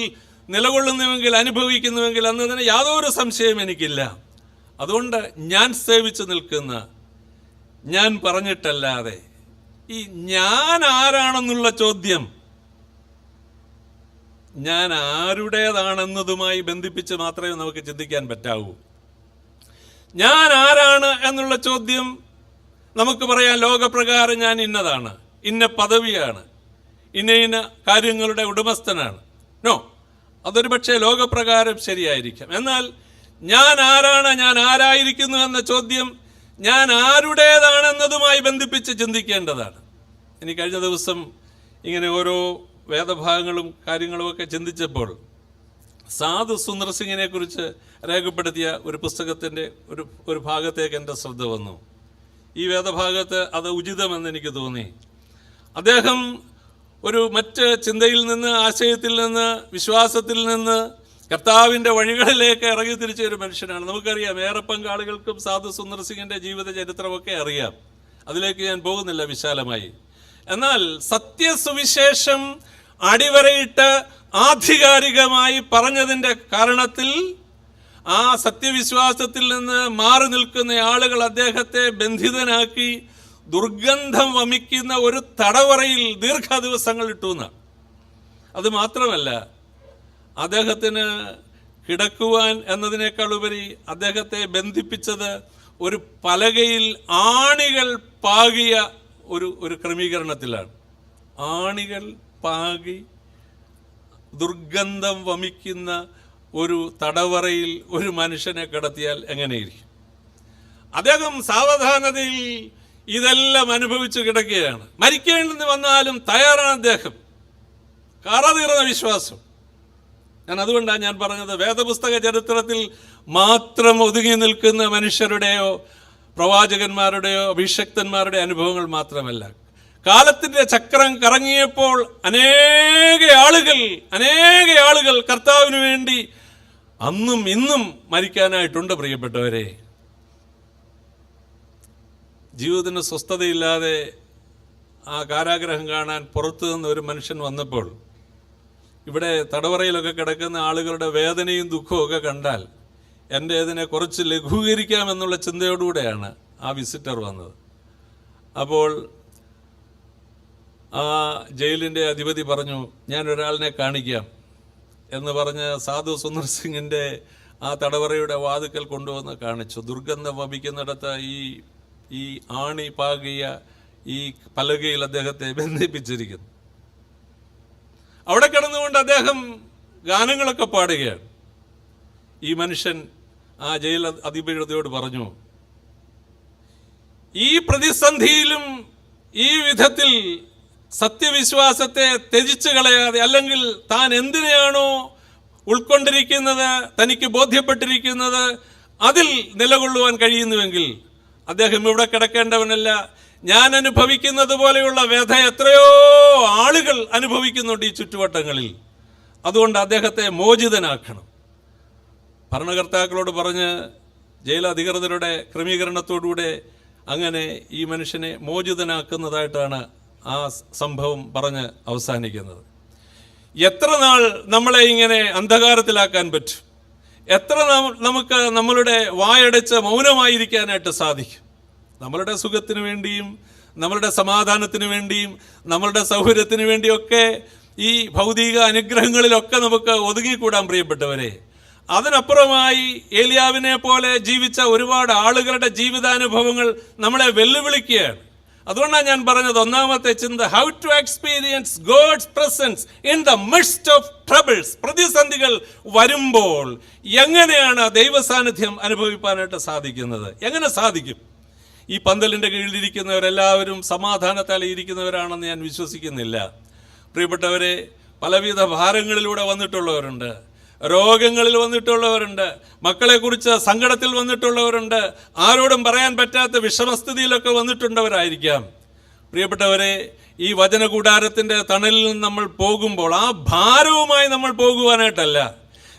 Speaker 1: നിലകൊള്ളുന്നുവെങ്കിൽ, അനുഭവിക്കുന്നുവെങ്കിൽ എന്നതിന് യാതൊരു സംശയം എനിക്കില്ല. അതുകൊണ്ട് ഞാൻ സേവിച്ചു നിൽക്കുന്ന, ഞാൻ പറഞ്ഞിട്ടല്ലാതെ, ഈ ഞാൻ ആരാണെന്നുള്ള ചോദ്യം ഞാൻ ആരുടേതാണെന്നതുമായി ബന്ധിപ്പിച്ച് മാത്രമേ നമുക്ക് ചിന്തിക്കാൻ പറ്റാവൂ. ഞാൻ ആരാണ് എന്നുള്ള ചോദ്യം നമുക്ക് പറയാം, ലോകപ്രകാരം ഞാൻ ഇന്നതാണ്, ഇന്ന പദവിയാണ്, ഇന്ന കാര്യങ്ങളുടെ ഉടമസ്ഥനാണ്. നോ, അതൊരു പക്ഷേ ലോകപ്രകാരം ശരിയായിരിക്കാം. എന്നാൽ ഞാൻ ആരാണ്, ഞാൻ ആരായിരിക്കുന്നു എന്ന ചോദ്യം ഞാൻ ആരുടേതാണെന്നതുമായി ബന്ധിപ്പിച്ച് ചിന്തിക്കേണ്ടതാണ്. ഇനി കഴിഞ്ഞ ദിവസം ഇങ്ങനെ ഓരോ വേദഭാഗങ്ങളും കാര്യങ്ങളുമൊക്കെ ചിന്തിച്ചപ്പോൾ സാധു സുന്ദർ സിംഗിനെ കുറിച്ച് രേഖപ്പെടുത്തിയ ഒരു പുസ്തകത്തിൻ്റെ ഒരു ഭാഗത്തേക്ക് എൻ്റെ ശ്രദ്ധ വന്നു. ഈ വേദഭാഗത്ത് അത് ഉചിതമെന്ന് എനിക്ക് തോന്നി. അദ്ദേഹം ഒരു മറ്റ് ചിന്തയിൽ നിന്ന്, ആശയത്തിൽ നിന്ന്, വിശ്വാസത്തിൽ നിന്ന് കർത്താവിൻ്റെ വഴികളിലേക്ക് ഇറങ്ങി തിരിച്ച ഒരു മനുഷ്യനാണ്. നമുക്കറിയാം, ഏറെ പങ്കാളികൾക്കും സാധു സുന്ദർ സിംഗിൻ്റെ ജീവിത ചരിത്രമൊക്കെ അറിയാം. അതിലേക്ക് ഞാൻ പോകുന്നില്ല വിശാലമായി. എന്നാൽ സത്യസുവിശേഷം അടിവരയിട്ട് ആധികാരികമായി പറഞ്ഞതിൻ്റെ കാരണത്തിൽ ആ സത്യവിശ്വാസത്തിൽ നിന്ന് മാറി നിൽക്കുന്ന ആളുകൾ അദ്ദേഹത്തെ ബന്ധിതനാക്കി ദുർഗന്ധം വമിക്കുന്ന ഒരു തടവറയിൽ ദീർഘദിവസങ്ങൾ ഇട്ടുന്ന. അത് മാത്രമല്ല, അദ്ദേഹത്തിന് കിടക്കുവാൻ എന്നതിനേക്കാൾ ഉപരി അദ്ദേഹത്തെ ബന്ധിപ്പിച്ചത് ഒരു പലകയിൽ ആണികൾ പാകിയ ഒരു ക്രമീകരണത്തിലാണ്. ആണികൾ പാകി ദുർഗന്ധം വമിക്കുന്ന ഒരു തടവറയിൽ ഒരു മനുഷ്യനെ കിടത്തിയാൽ എങ്ങനെയിരിക്കും? അദ്ദേഹം സാവധാനതയിൽ ഇതെല്ലാം അനുഭവിച്ചു കിടക്കുകയാണ്. മരിക്കേണ്ടെന്ന് വന്നാലും തയ്യാറാണ് അദ്ദേഹം. കറതീർന്ന വിശ്വാസം. അതുകൊണ്ടാണ് ഞാൻ പറഞ്ഞത്, വേദപുസ്തക ചരിത്രത്തിൽ മാത്രം ഒതുങ്ങി നിൽക്കുന്ന മനുഷ്യരുടെയോ പ്രവാചകന്മാരുടെയോ അഭിഷക്തന്മാരുടെ അനുഭവങ്ങൾ മാത്രമല്ല. കാലത്തിൻ്റെ ചക്രം കറങ്ങിയപ്പോൾ അനേക ആളുകൾ കർത്താവിന് വേണ്ടി അന്നും ഇന്നും മരിക്കാനായിട്ടുണ്ട്. പ്രിയപ്പെട്ടവരെ, ജീവിതത്തിന് സ്വസ്ഥതയില്ലാതെ ആ കാരാഗ്രഹം കാണാൻ പുറത്തു നിന്ന് ഒരു മനുഷ്യൻ വന്നപ്പോൾ, ഇവിടെ തടവറയിലൊക്കെ കിടക്കുന്ന ആളുകളുടെ വേദനയും ദുഃഖവും ഒക്കെ കണ്ടാൽ എൻ്റെ ഇതിനെ കുറച്ച് ലഘൂകരിക്കാമെന്നുള്ള ചിന്തയോടുകൂടെയാണ് ആ വിസിറ്റർ വന്നത്. അപ്പോൾ ആ ജയിലിൻ്റെ അധിപതി പറഞ്ഞു, ഞാൻ ഒരാളിനെ കാണിക്കാം എന്ന് പറഞ്ഞ് സാധു സുന്ദർ സിംഗിൻ്റെ ആ തടവറയുടെ വാതുക്കൽ കൊണ്ടുവന്ന് കാണിച്ചു. ദുർഗന്ധം വമിക്കുന്നിടത്ത് ഈ ആണി പാകിയ ഈ പലകയിൽ അദ്ദേഹത്തെ ബന്ധിപ്പിച്ചിരിക്കുന്നു. അവിടെ കിടന്നുകൊണ്ട് അദ്ദേഹം ഗാനങ്ങളൊക്കെ പാടുകയാണ്. ഈ മനുഷ്യൻ ആ ജയിൽ അധിപതിയോട് പറഞ്ഞു, ഈ പ്രതിസന്ധിയിലും ഈ വിധത്തിൽ സത്യവിശ്വാസത്തെ ത്യജിച്ചു കളയാതെ, അല്ലെങ്കിൽ താൻ എന്തിനെയാണോ ഉൾക്കൊണ്ടിരിക്കുന്നത്, തനിക്ക് ബോധ്യപ്പെട്ടിരിക്കുന്നത്, അതിൽ നിലകൊള്ളുവാൻ കഴിയുന്നുവെങ്കിൽ അദ്ദേഹം ഇവിടെ കിടക്കേണ്ടവനല്ല. ഞാൻ അനുഭവിക്കുന്നത് പോലെയുള്ള വ്യഥ എത്രയോ ആളുകൾ അനുഭവിക്കുന്നുണ്ട് ഈ ചുറ്റുവട്ടങ്ങളിൽ. അതുകൊണ്ട് അദ്ദേഹത്തെ മോചിതനാക്കണം. ഭരണകർത്താക്കളോട് പറഞ്ഞ് ജയിലധികൃതരുടെ ക്രമീകരണത്തോടുകൂടെ അങ്ങനെ ഈ മനുഷ്യനെ മോചിതനാക്കുന്നതായിട്ടാണ് ആ സംഭവം പറഞ്ഞ് അവസാനിക്കുന്നത്. എത്ര നാൾ നമ്മളെ ഇങ്ങനെ അന്ധകാരത്തിലാക്കാൻ പറ്റും? എത്ര നമുക്ക് നമ്മളുടെ വായടച്ച് മൗനമായിരിക്കാനായിട്ട് സാധിക്കും? നമ്മളുടെ സുഖത്തിന് വേണ്ടിയും നമ്മളുടെ സമാധാനത്തിന് വേണ്ടിയും നമ്മളുടെ സൗകര്യത്തിന് വേണ്ടിയൊക്കെ ഈ ഭൗതിക അനുഗ്രഹങ്ങളിലൊക്കെ നമുക്ക് ഒതുങ്ങിക്കൂടാൻ പ്രിയപ്പെട്ടവരെ. അതിനപ്പുറമായി ഏലിയാവിനെ പോലെ ജീവിച്ച ഒരുപാട് ആളുകളുടെ ജീവിതാനുഭവങ്ങൾ നമ്മളെ വെല്ലുവിളിക്കുകയാണ്. അതുകൊണ്ടാണ് ഞാൻ പറഞ്ഞത്, ഒന്നാമത്തെ ചിന്ത, how to experience God's presence in the midst of troubles. പ്രതിസന്ധികൾ വരുമ്പോൾ എങ്ങനെയാണ് ദൈവസാന്നിധ്യം അനുഭവിക്കാനായിട്ട് സാധിക്കുന്നത്? എങ്ങനെ സാധിക്കും? ഈ പന്തലിൻ്റെ കീഴിലിരിക്കുന്നവരെല്ലാവരും സമാധാനത്താൽ ഇരിക്കുന്നവരാണെന്ന് ഞാൻ വിശ്വസിക്കുന്നില്ല. പ്രിയപ്പെട്ടവരെ, പലവിധ ഭാരങ്ങളിലൂടെ വന്നിട്ടുള്ളവരുണ്ട്, രോഗങ്ങളിൽ വന്നിട്ടുള്ളവരുണ്ട്, മക്കളെക്കുറിച്ച് സങ്കടത്തിൽ വന്നിട്ടുള്ളവരുണ്ട്, ആരോടും പറയാൻ പറ്റാത്ത വിഷമസ്ഥിതിയിലൊക്കെ വന്നിട്ടുള്ളവരായിരിക്കാം. പ്രിയപ്പെട്ടവരെ, ഈ വചനകൂടാരത്തിൻ്റെ തണലിൽ നിന്ന് നമ്മൾ പോകുമ്പോൾ ആ ഭാരവുമായി നമ്മൾ പോകുവാനായിട്ടല്ല.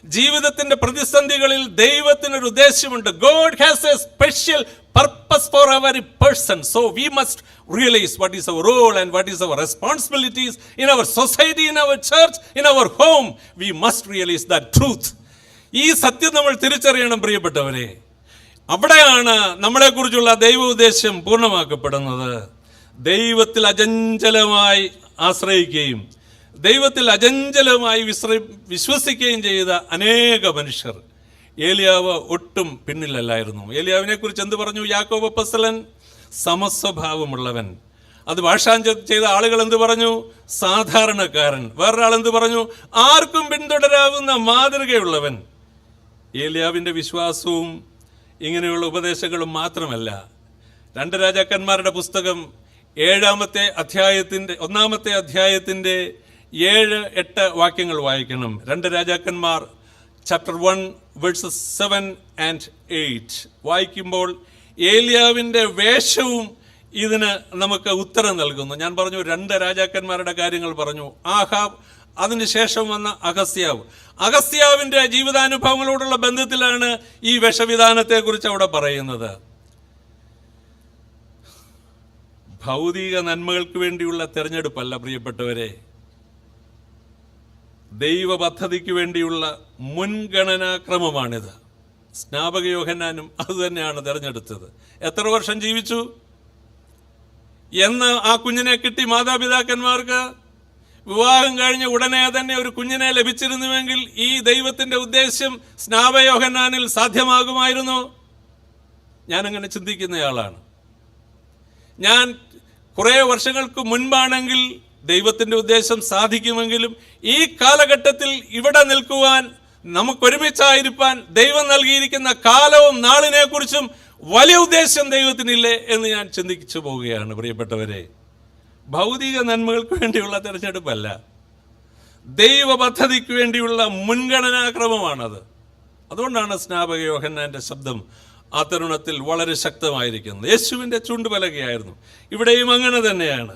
Speaker 1: ജീവിതത്തിൻ്റെ പ്രതിസന്ധികളിൽ ദൈവത്തിനൊരു ഉദ്ദേശമുണ്ട്. God has a special purpose for every person. So we must realize what is our role and what is our responsibilities in our society, in our church, in our home. We must realize that truth. ഈ സത്യം നമ്മൾ തിരിച്ചറിയണം പ്രിയപ്പെട്ടവരെ. അവിടെയാണ് നമ്മളെക്കുറിച്ചുള്ള ദൈവ ഉദ്ദേശം പൂർണ്ണമാക്കപ്പെടുന്നത്. ദൈവത്തിൽ അചഞ്ചലമായി ആശ്രയിക്കുകയും ദൈവത്തിൽ അചഞ്ചലമായി വിശ്വസിക്കുകയും ചെയ്ത അനേക മനുഷ്യർ. ഏലിയാവ് ഒട്ടും പിന്നിലല്ലായിരുന്നു. ഏലിയാവിനെ കുറിച്ച് എന്ത് പറഞ്ഞു യാക്കോബ് അപ്പോസ്തലൻ? സമസ്വഭാവമുള്ളവൻ. അത് ഭാഷാന്തരം ചെയ്ത ആളുകൾ എന്ത് പറഞ്ഞു? സാധാരണക്കാരൻ. വേറൊരാൾ എന്ത് പറഞ്ഞു? ആർക്കും പിന്തുടരാവുന്ന മാതൃകയുള്ളവൻ. ഏലിയാവിൻ്റെ വിശ്വാസവും ഇങ്ങനെയുള്ള ഉപദേശങ്ങളും മാത്രമല്ല. 2 രാജാക്കന്മാരുടെ പുസ്തകം 7-ാമത്തെ അധ്യായത്തിൻ്റെ 1-ാമത്തെ അധ്യായത്തിൻ്റെ 7-8 വാക്യങ്ങൾ വായിക്കണം. 2 രാജാക്കന്മാർ ചാപ്റ്റർ 1 വേഴ്സസ് 7 and 8 വായിക്കുമ്പോൾ ഏലിയാവിൻ്റെ വേഷവും ഇതിന് നമുക്ക് ഉത്തരം നൽകുന്നു. ഞാൻ പറഞ്ഞു 2 രാജാക്കന്മാരുടെ കാര്യങ്ങൾ പറഞ്ഞു. ആഹാബ്, അതിനുശേഷം വന്ന അഗസ്യാവിൻ്റെ ജീവിതാനുഭവങ്ങളോടുള്ള ബന്ധത്തിലാണ് ഈ വിഷവിധാനത്തെക്കുറിച്ച് അവിടെ പറയുന്നത്. ഭൗതിക നന്മകൾക്ക് വേണ്ടിയുള്ള തെരഞ്ഞെടുപ്പല്ല പ്രിയപ്പെട്ടവരെ, ദൈവ പദ്ധതിക്ക് വേണ്ടിയുള്ള മുൻഗണനാക്രമമാണിത്. സ്നാപക യോഹന്നാനും അതുതന്നെയാണ് തിരഞ്ഞെടുത്തത്. എത്ര വർഷം ജീവിച്ചു എന്ന് ആ കുഞ്ഞിനെ കിട്ടി മാതാപിതാക്കന്മാർക്ക്? വിവാഹം കഴിഞ്ഞ് ഉടനെ തന്നെ ഒരു കുഞ്ഞിനെ ലഭിച്ചിരുന്നുവെങ്കിൽ ഈ ദൈവത്തിൻ്റെ ഉദ്ദേശ്യം സ്നാപക യോഹന്നാനിൽ സാധ്യമാകുമായിരുന്നു? ഞാനങ്ങനെ ചിന്തിക്കുന്നയാളാണ്. ഞാൻ കുറേ വർഷങ്ങൾക്ക് മുൻപാണെങ്കിൽ ദൈവത്തിൻ്റെ ഉദ്ദേശം സാധിക്കുമെങ്കിലും ഈ കാലഘട്ടത്തിൽ ഇവിടെ നിൽക്കുവാൻ, നമുക്കൊരുമിച്ചായിരിക്കാൻ ദൈവം നൽകിയിരിക്കുന്ന കാലവും നാളിനെക്കുറിച്ചും വലിയ ഉദ്ദേശം ദൈവത്തിനില്ലേ എന്ന് ഞാൻ ചിന്തിച്ചു പോവുകയാണ് പ്രിയപ്പെട്ടവരെ. ഭൗതിക നന്മകൾക്ക് വേണ്ടിയുള്ള തിരഞ്ഞെടുപ്പല്ല, ദൈവ പദ്ധതിക്ക് വേണ്ടിയുള്ള മുൻഗണനാക്രമമാണത്. അതുകൊണ്ടാണ് സ്നാപക യോഹന്നാന്റെ ശബ്ദം ആ തരുണത്തിൽ വളരെ ശക്തമായിരിക്കുന്നത്. യേശുവിൻ്റെ ചൂണ്ടുപലകയായിരുന്നു. ഇവിടെയും അങ്ങനെ തന്നെയാണ്.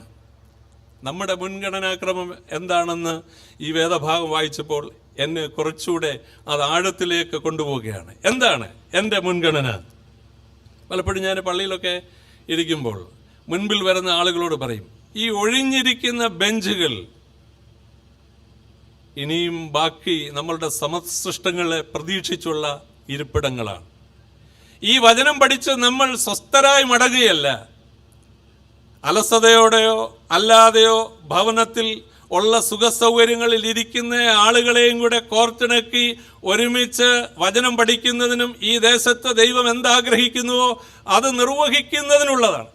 Speaker 1: നമ്മുടെ മുൻഗണനാക്രമം എന്താണെന്ന് ഈ വേദഭാഗം വായിച്ചപ്പോൾ എന്നെ കുറച്ചുകൂടെ അത് ആഴത്തിലേക്ക് കൊണ്ടുപോവുകയാണ്. എന്താണ് എൻ്റെ മുൻഗണന? പലപ്പോഴും ഞാൻ പള്ളിയിലൊക്കെ ഇരിക്കുമ്പോൾ മുൻപിൽ വരുന്ന ആളുകളോട് പറയും, ഈ ഒഴിഞ്ഞിരിക്കുന്ന ബെഞ്ചുകൾ ഇനിയും ബാക്കി നമ്മളുടെ സമസൃഷ്ടങ്ങളെ പ്രതീക്ഷിച്ചുള്ള ഇരിപ്പിടങ്ങളാണ്. ഈ വചനം പഠിച്ച് നമ്മൾ സ്വസ്ഥരായി മടങ്ങുകയല്ല, അലസതയോടെയോ അല്ലാതെയോ ഭവനത്തിൽ ഉള്ള സുഖസൗകര്യങ്ങളിൽ ഇരിക്കുന്ന ആളുകളെയും കൂടെ കോർത്തിണക്കി ഒരുമിച്ച് വചനം പഠിക്കുന്നതിനും ഈ ദേശത്ത് ദൈവം എന്താഗ്രഹിക്കുന്നുവോ അത് നിർവഹിക്കുന്നതിനുള്ളതാണ്.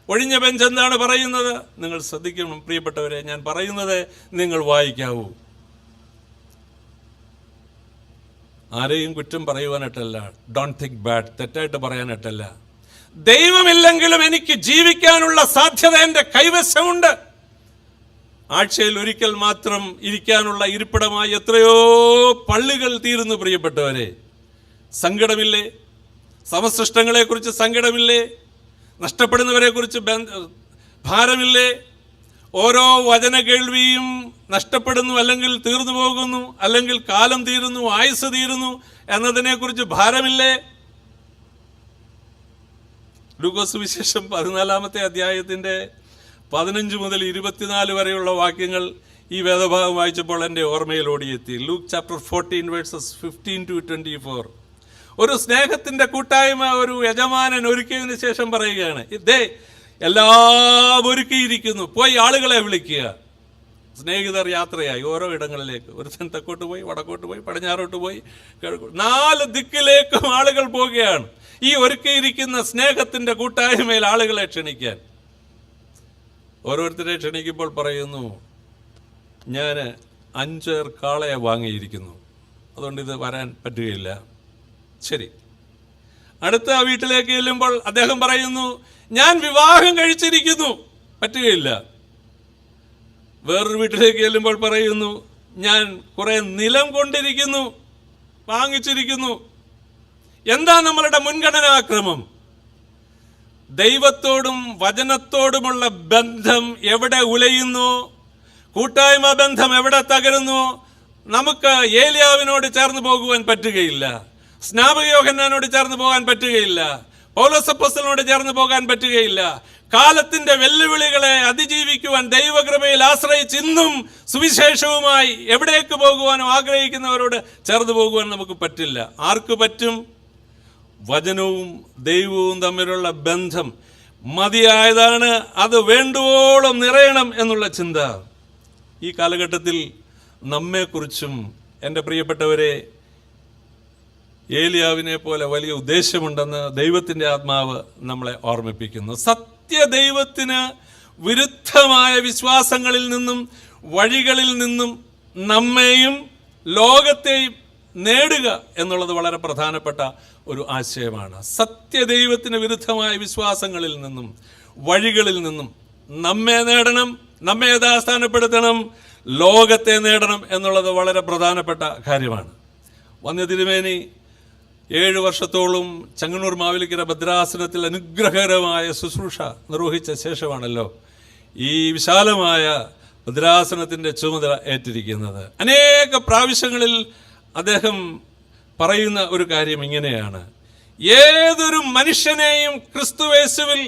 Speaker 1: ഒഴിഞ്ഞ ബെഞ്ച് എന്താണ് പറയുന്നത്? നിങ്ങൾ ശ്രദ്ധിക്കണം പ്രിയപ്പെട്ടവരെ, ഞാൻ പറയുന്നത് നിങ്ങൾ വായിക്കാവൂ. ആരെയും കുറ്റം പറയുവാനായിട്ടല്ല, ഡോണ്ട് തിങ്ക് ബാഡ്, തെറ്റായിട്ട് പറയാനായിട്ടല്ല. ദൈവമില്ലെങ്കിലും എനിക്ക് ജീവിക്കാനുള്ള സാധ്യത എൻ്റെ കൈവശമുണ്ട്. ആഴ്ചയിൽ ഒരിക്കൽ മാത്രം ഇരിക്കാനുള്ള ഇരിപ്പിടമായി എത്രയോ പള്ളികൾ തീരുന്നു പ്രിയപ്പെട്ടവരെ. സങ്കടമില്ലേ? സമസൃഷ്ടങ്ങളെക്കുറിച്ച് സങ്കടമില്ലേ? നഷ്ടപ്പെടുന്നവരെക്കുറിച്ച് ഭാരമില്ലേ? ഓരോ വചന കേൾവിയും നഷ്ടപ്പെടുന്നു, അല്ലെങ്കിൽ തീർന്നു പോകുന്നു, അല്ലെങ്കിൽ കാലം തീരുന്നു, ആയുസ് തീരുന്നു എന്നതിനെക്കുറിച്ച് ഭാരമില്ലേ? ലൂക്കോസ് വിശേഷം 14-ാമത്തെ അധ്യായത്തിൻ്റെ 15 മുതൽ 24 വരെയുള്ള വാക്യങ്ങൾ ഈ വേദഭാഗം വായിച്ചപ്പോൾ എൻ്റെ ഓർമ്മയിൽ ഓടിയെത്തി. Luke chapter 14 verses 15 to 24. ഒരു സ്നേഹത്തിൻ്റെ കൂട്ടായ്മ ഒരു യജമാനൻ ഒരുക്കിയതിന് ശേഷം പറയുകയാണ്, ഇതേ എല്ലാം ഒരുക്കിയിരിക്കുന്നു, പോയി ആളുകളെ വിളിക്കുക. സ്നേഹിതർ യാത്രയായി ഓരോ ഇടങ്ങളിലേക്ക്. ഒരുത്തൻ തെക്കോട്ട് പോയി, വടക്കോട്ട് പോയി, പടിഞ്ഞാറോട്ട് പോയി, 4 ദിക്കിലേക്കും ആളുകൾ പോവുകയാണ് ഈ ഒരുക്കിയിരിക്കുന്ന സ്നേഹത്തിൻ്റെ കൂട്ടായ്മയിൽ ആളുകളെ ക്ഷണിക്കാൻ. ഓരോരുത്തരെ ക്ഷണിക്കുമ്പോൾ പറയുന്നു, ഞാൻ 5 കാളയെ വാങ്ങിയിരിക്കുന്നു, അതുകൊണ്ട് ഇത് വരാൻ പറ്റുകയില്ല. ശരി. അടുത്ത വീട്ടിലേക്ക് ചെല്ലുമ്പോൾ അദ്ദേഹം പറയുന്നു, ഞാൻ വിവാഹം കഴിച്ചിരിക്കുന്നു, പറ്റുകയില്ല. വേറൊരു വീട്ടിലേക്ക് ചെല്ലുമ്പോൾ പറയുന്നു, ഞാൻ കുറെ നിലം കൊണ്ടിരിക്കുന്നു, വാങ്ങിച്ചിരിക്കുന്നു. എന്താ നമ്മളുടെ മുൻഗണനാക്രമം? ദൈവത്തോടും വചനത്തോടുമുള്ള ബന്ധം എവിടെ ഉലയുന്നു, കൂട്ടായ്മ ബന്ധം എവിടെ തകരുന്നു, നമുക്ക് ഏലിയാവിനോട് ചേർന്ന് പോകുവാൻ പറ്റുകയില്ല, സ്നാപക യോഹന്നാനോട് ചേർന്ന് പോകാൻ പറ്റുകയില്ല, പൗലോസ് അപ്പോസ്തലനോട് ചേർന്ന് പോകാൻ പറ്റുകയില്ല. കാലത്തിന്റെ വെല്ലുവിളികളെ അതിജീവിക്കുവാൻ ദൈവകൃപയിൽ ആശ്രയിച്ച് ഇന്നും സുവിശേഷവുമായി എവിടേക്ക് പോകുവാനും ആഗ്രഹിക്കുന്നവരോട് ചേർന്ന് പോകുവാൻ നമുക്ക് പറ്റില്ല. ആർക്ക് പറ്റും? വചനവും ദൈവവും തമ്മിലുള്ള ബന്ധം മതിയായതാണ്, അത് വേണ്ടുവോളം നിറയണം എന്നുള്ള ചിന്ത. ഈ കാലഘട്ടത്തിൽ നമ്മെക്കുറിച്ചും എൻ്റെ പ്രിയപ്പെട്ടവരെ ഏലിയാവിനെ പോലെ വലിയ ഉദ്ദേശമുണ്ടെന്ന് ദൈവത്തിൻ്റെ ആത്മാവ് നമ്മളെ ഓർമ്മിപ്പിക്കുന്നു. സത്യദൈവത്തിന് വിരുദ്ധമായ വിശ്വാസങ്ങളിൽ നിന്നും വഴികളിൽ നിന്നും നമ്മെയും ലോകത്തെയും നേടുക എന്നുള്ളത് വളരെ പ്രധാനപ്പെട്ട ഒരു ആശയമാണ്. സത്യദൈവത്തിന് വിരുദ്ധമായ വിശ്വാസങ്ങളിൽ നിന്നും വഴികളിൽ നിന്നും നമ്മെ നേടണം, നമ്മെ യഥാസ്ഥാനപ്പെടുത്തണം, ലോകത്തെ നേടണം എന്നുള്ളത് വളരെ പ്രധാനപ്പെട്ട കാര്യമാണ്. വന്യ തിരുമേനി 7 വർഷത്തോളം ചങ്ങന്നൂർ മാവേലിക്കര ഭദ്രാസനത്തിൽ അനുഗ്രഹകരമായ ശുശ്രൂഷ നിർവഹിച്ച ശേഷമാണല്ലോ ഈ വിശാലമായ ഭദ്രാസനത്തിൻ്റെ ചുമതല ഏറ്റിരിക്കുന്നത്. അനേക പ്രാവശ്യങ്ങളിൽ അദ്ദേഹം പറയുന്ന ഒരു കാര്യം ഇങ്ങനെയാണ്, ഏതൊരു മനുഷ്യനെയും ക്രിസ്തുയേശുവിൽ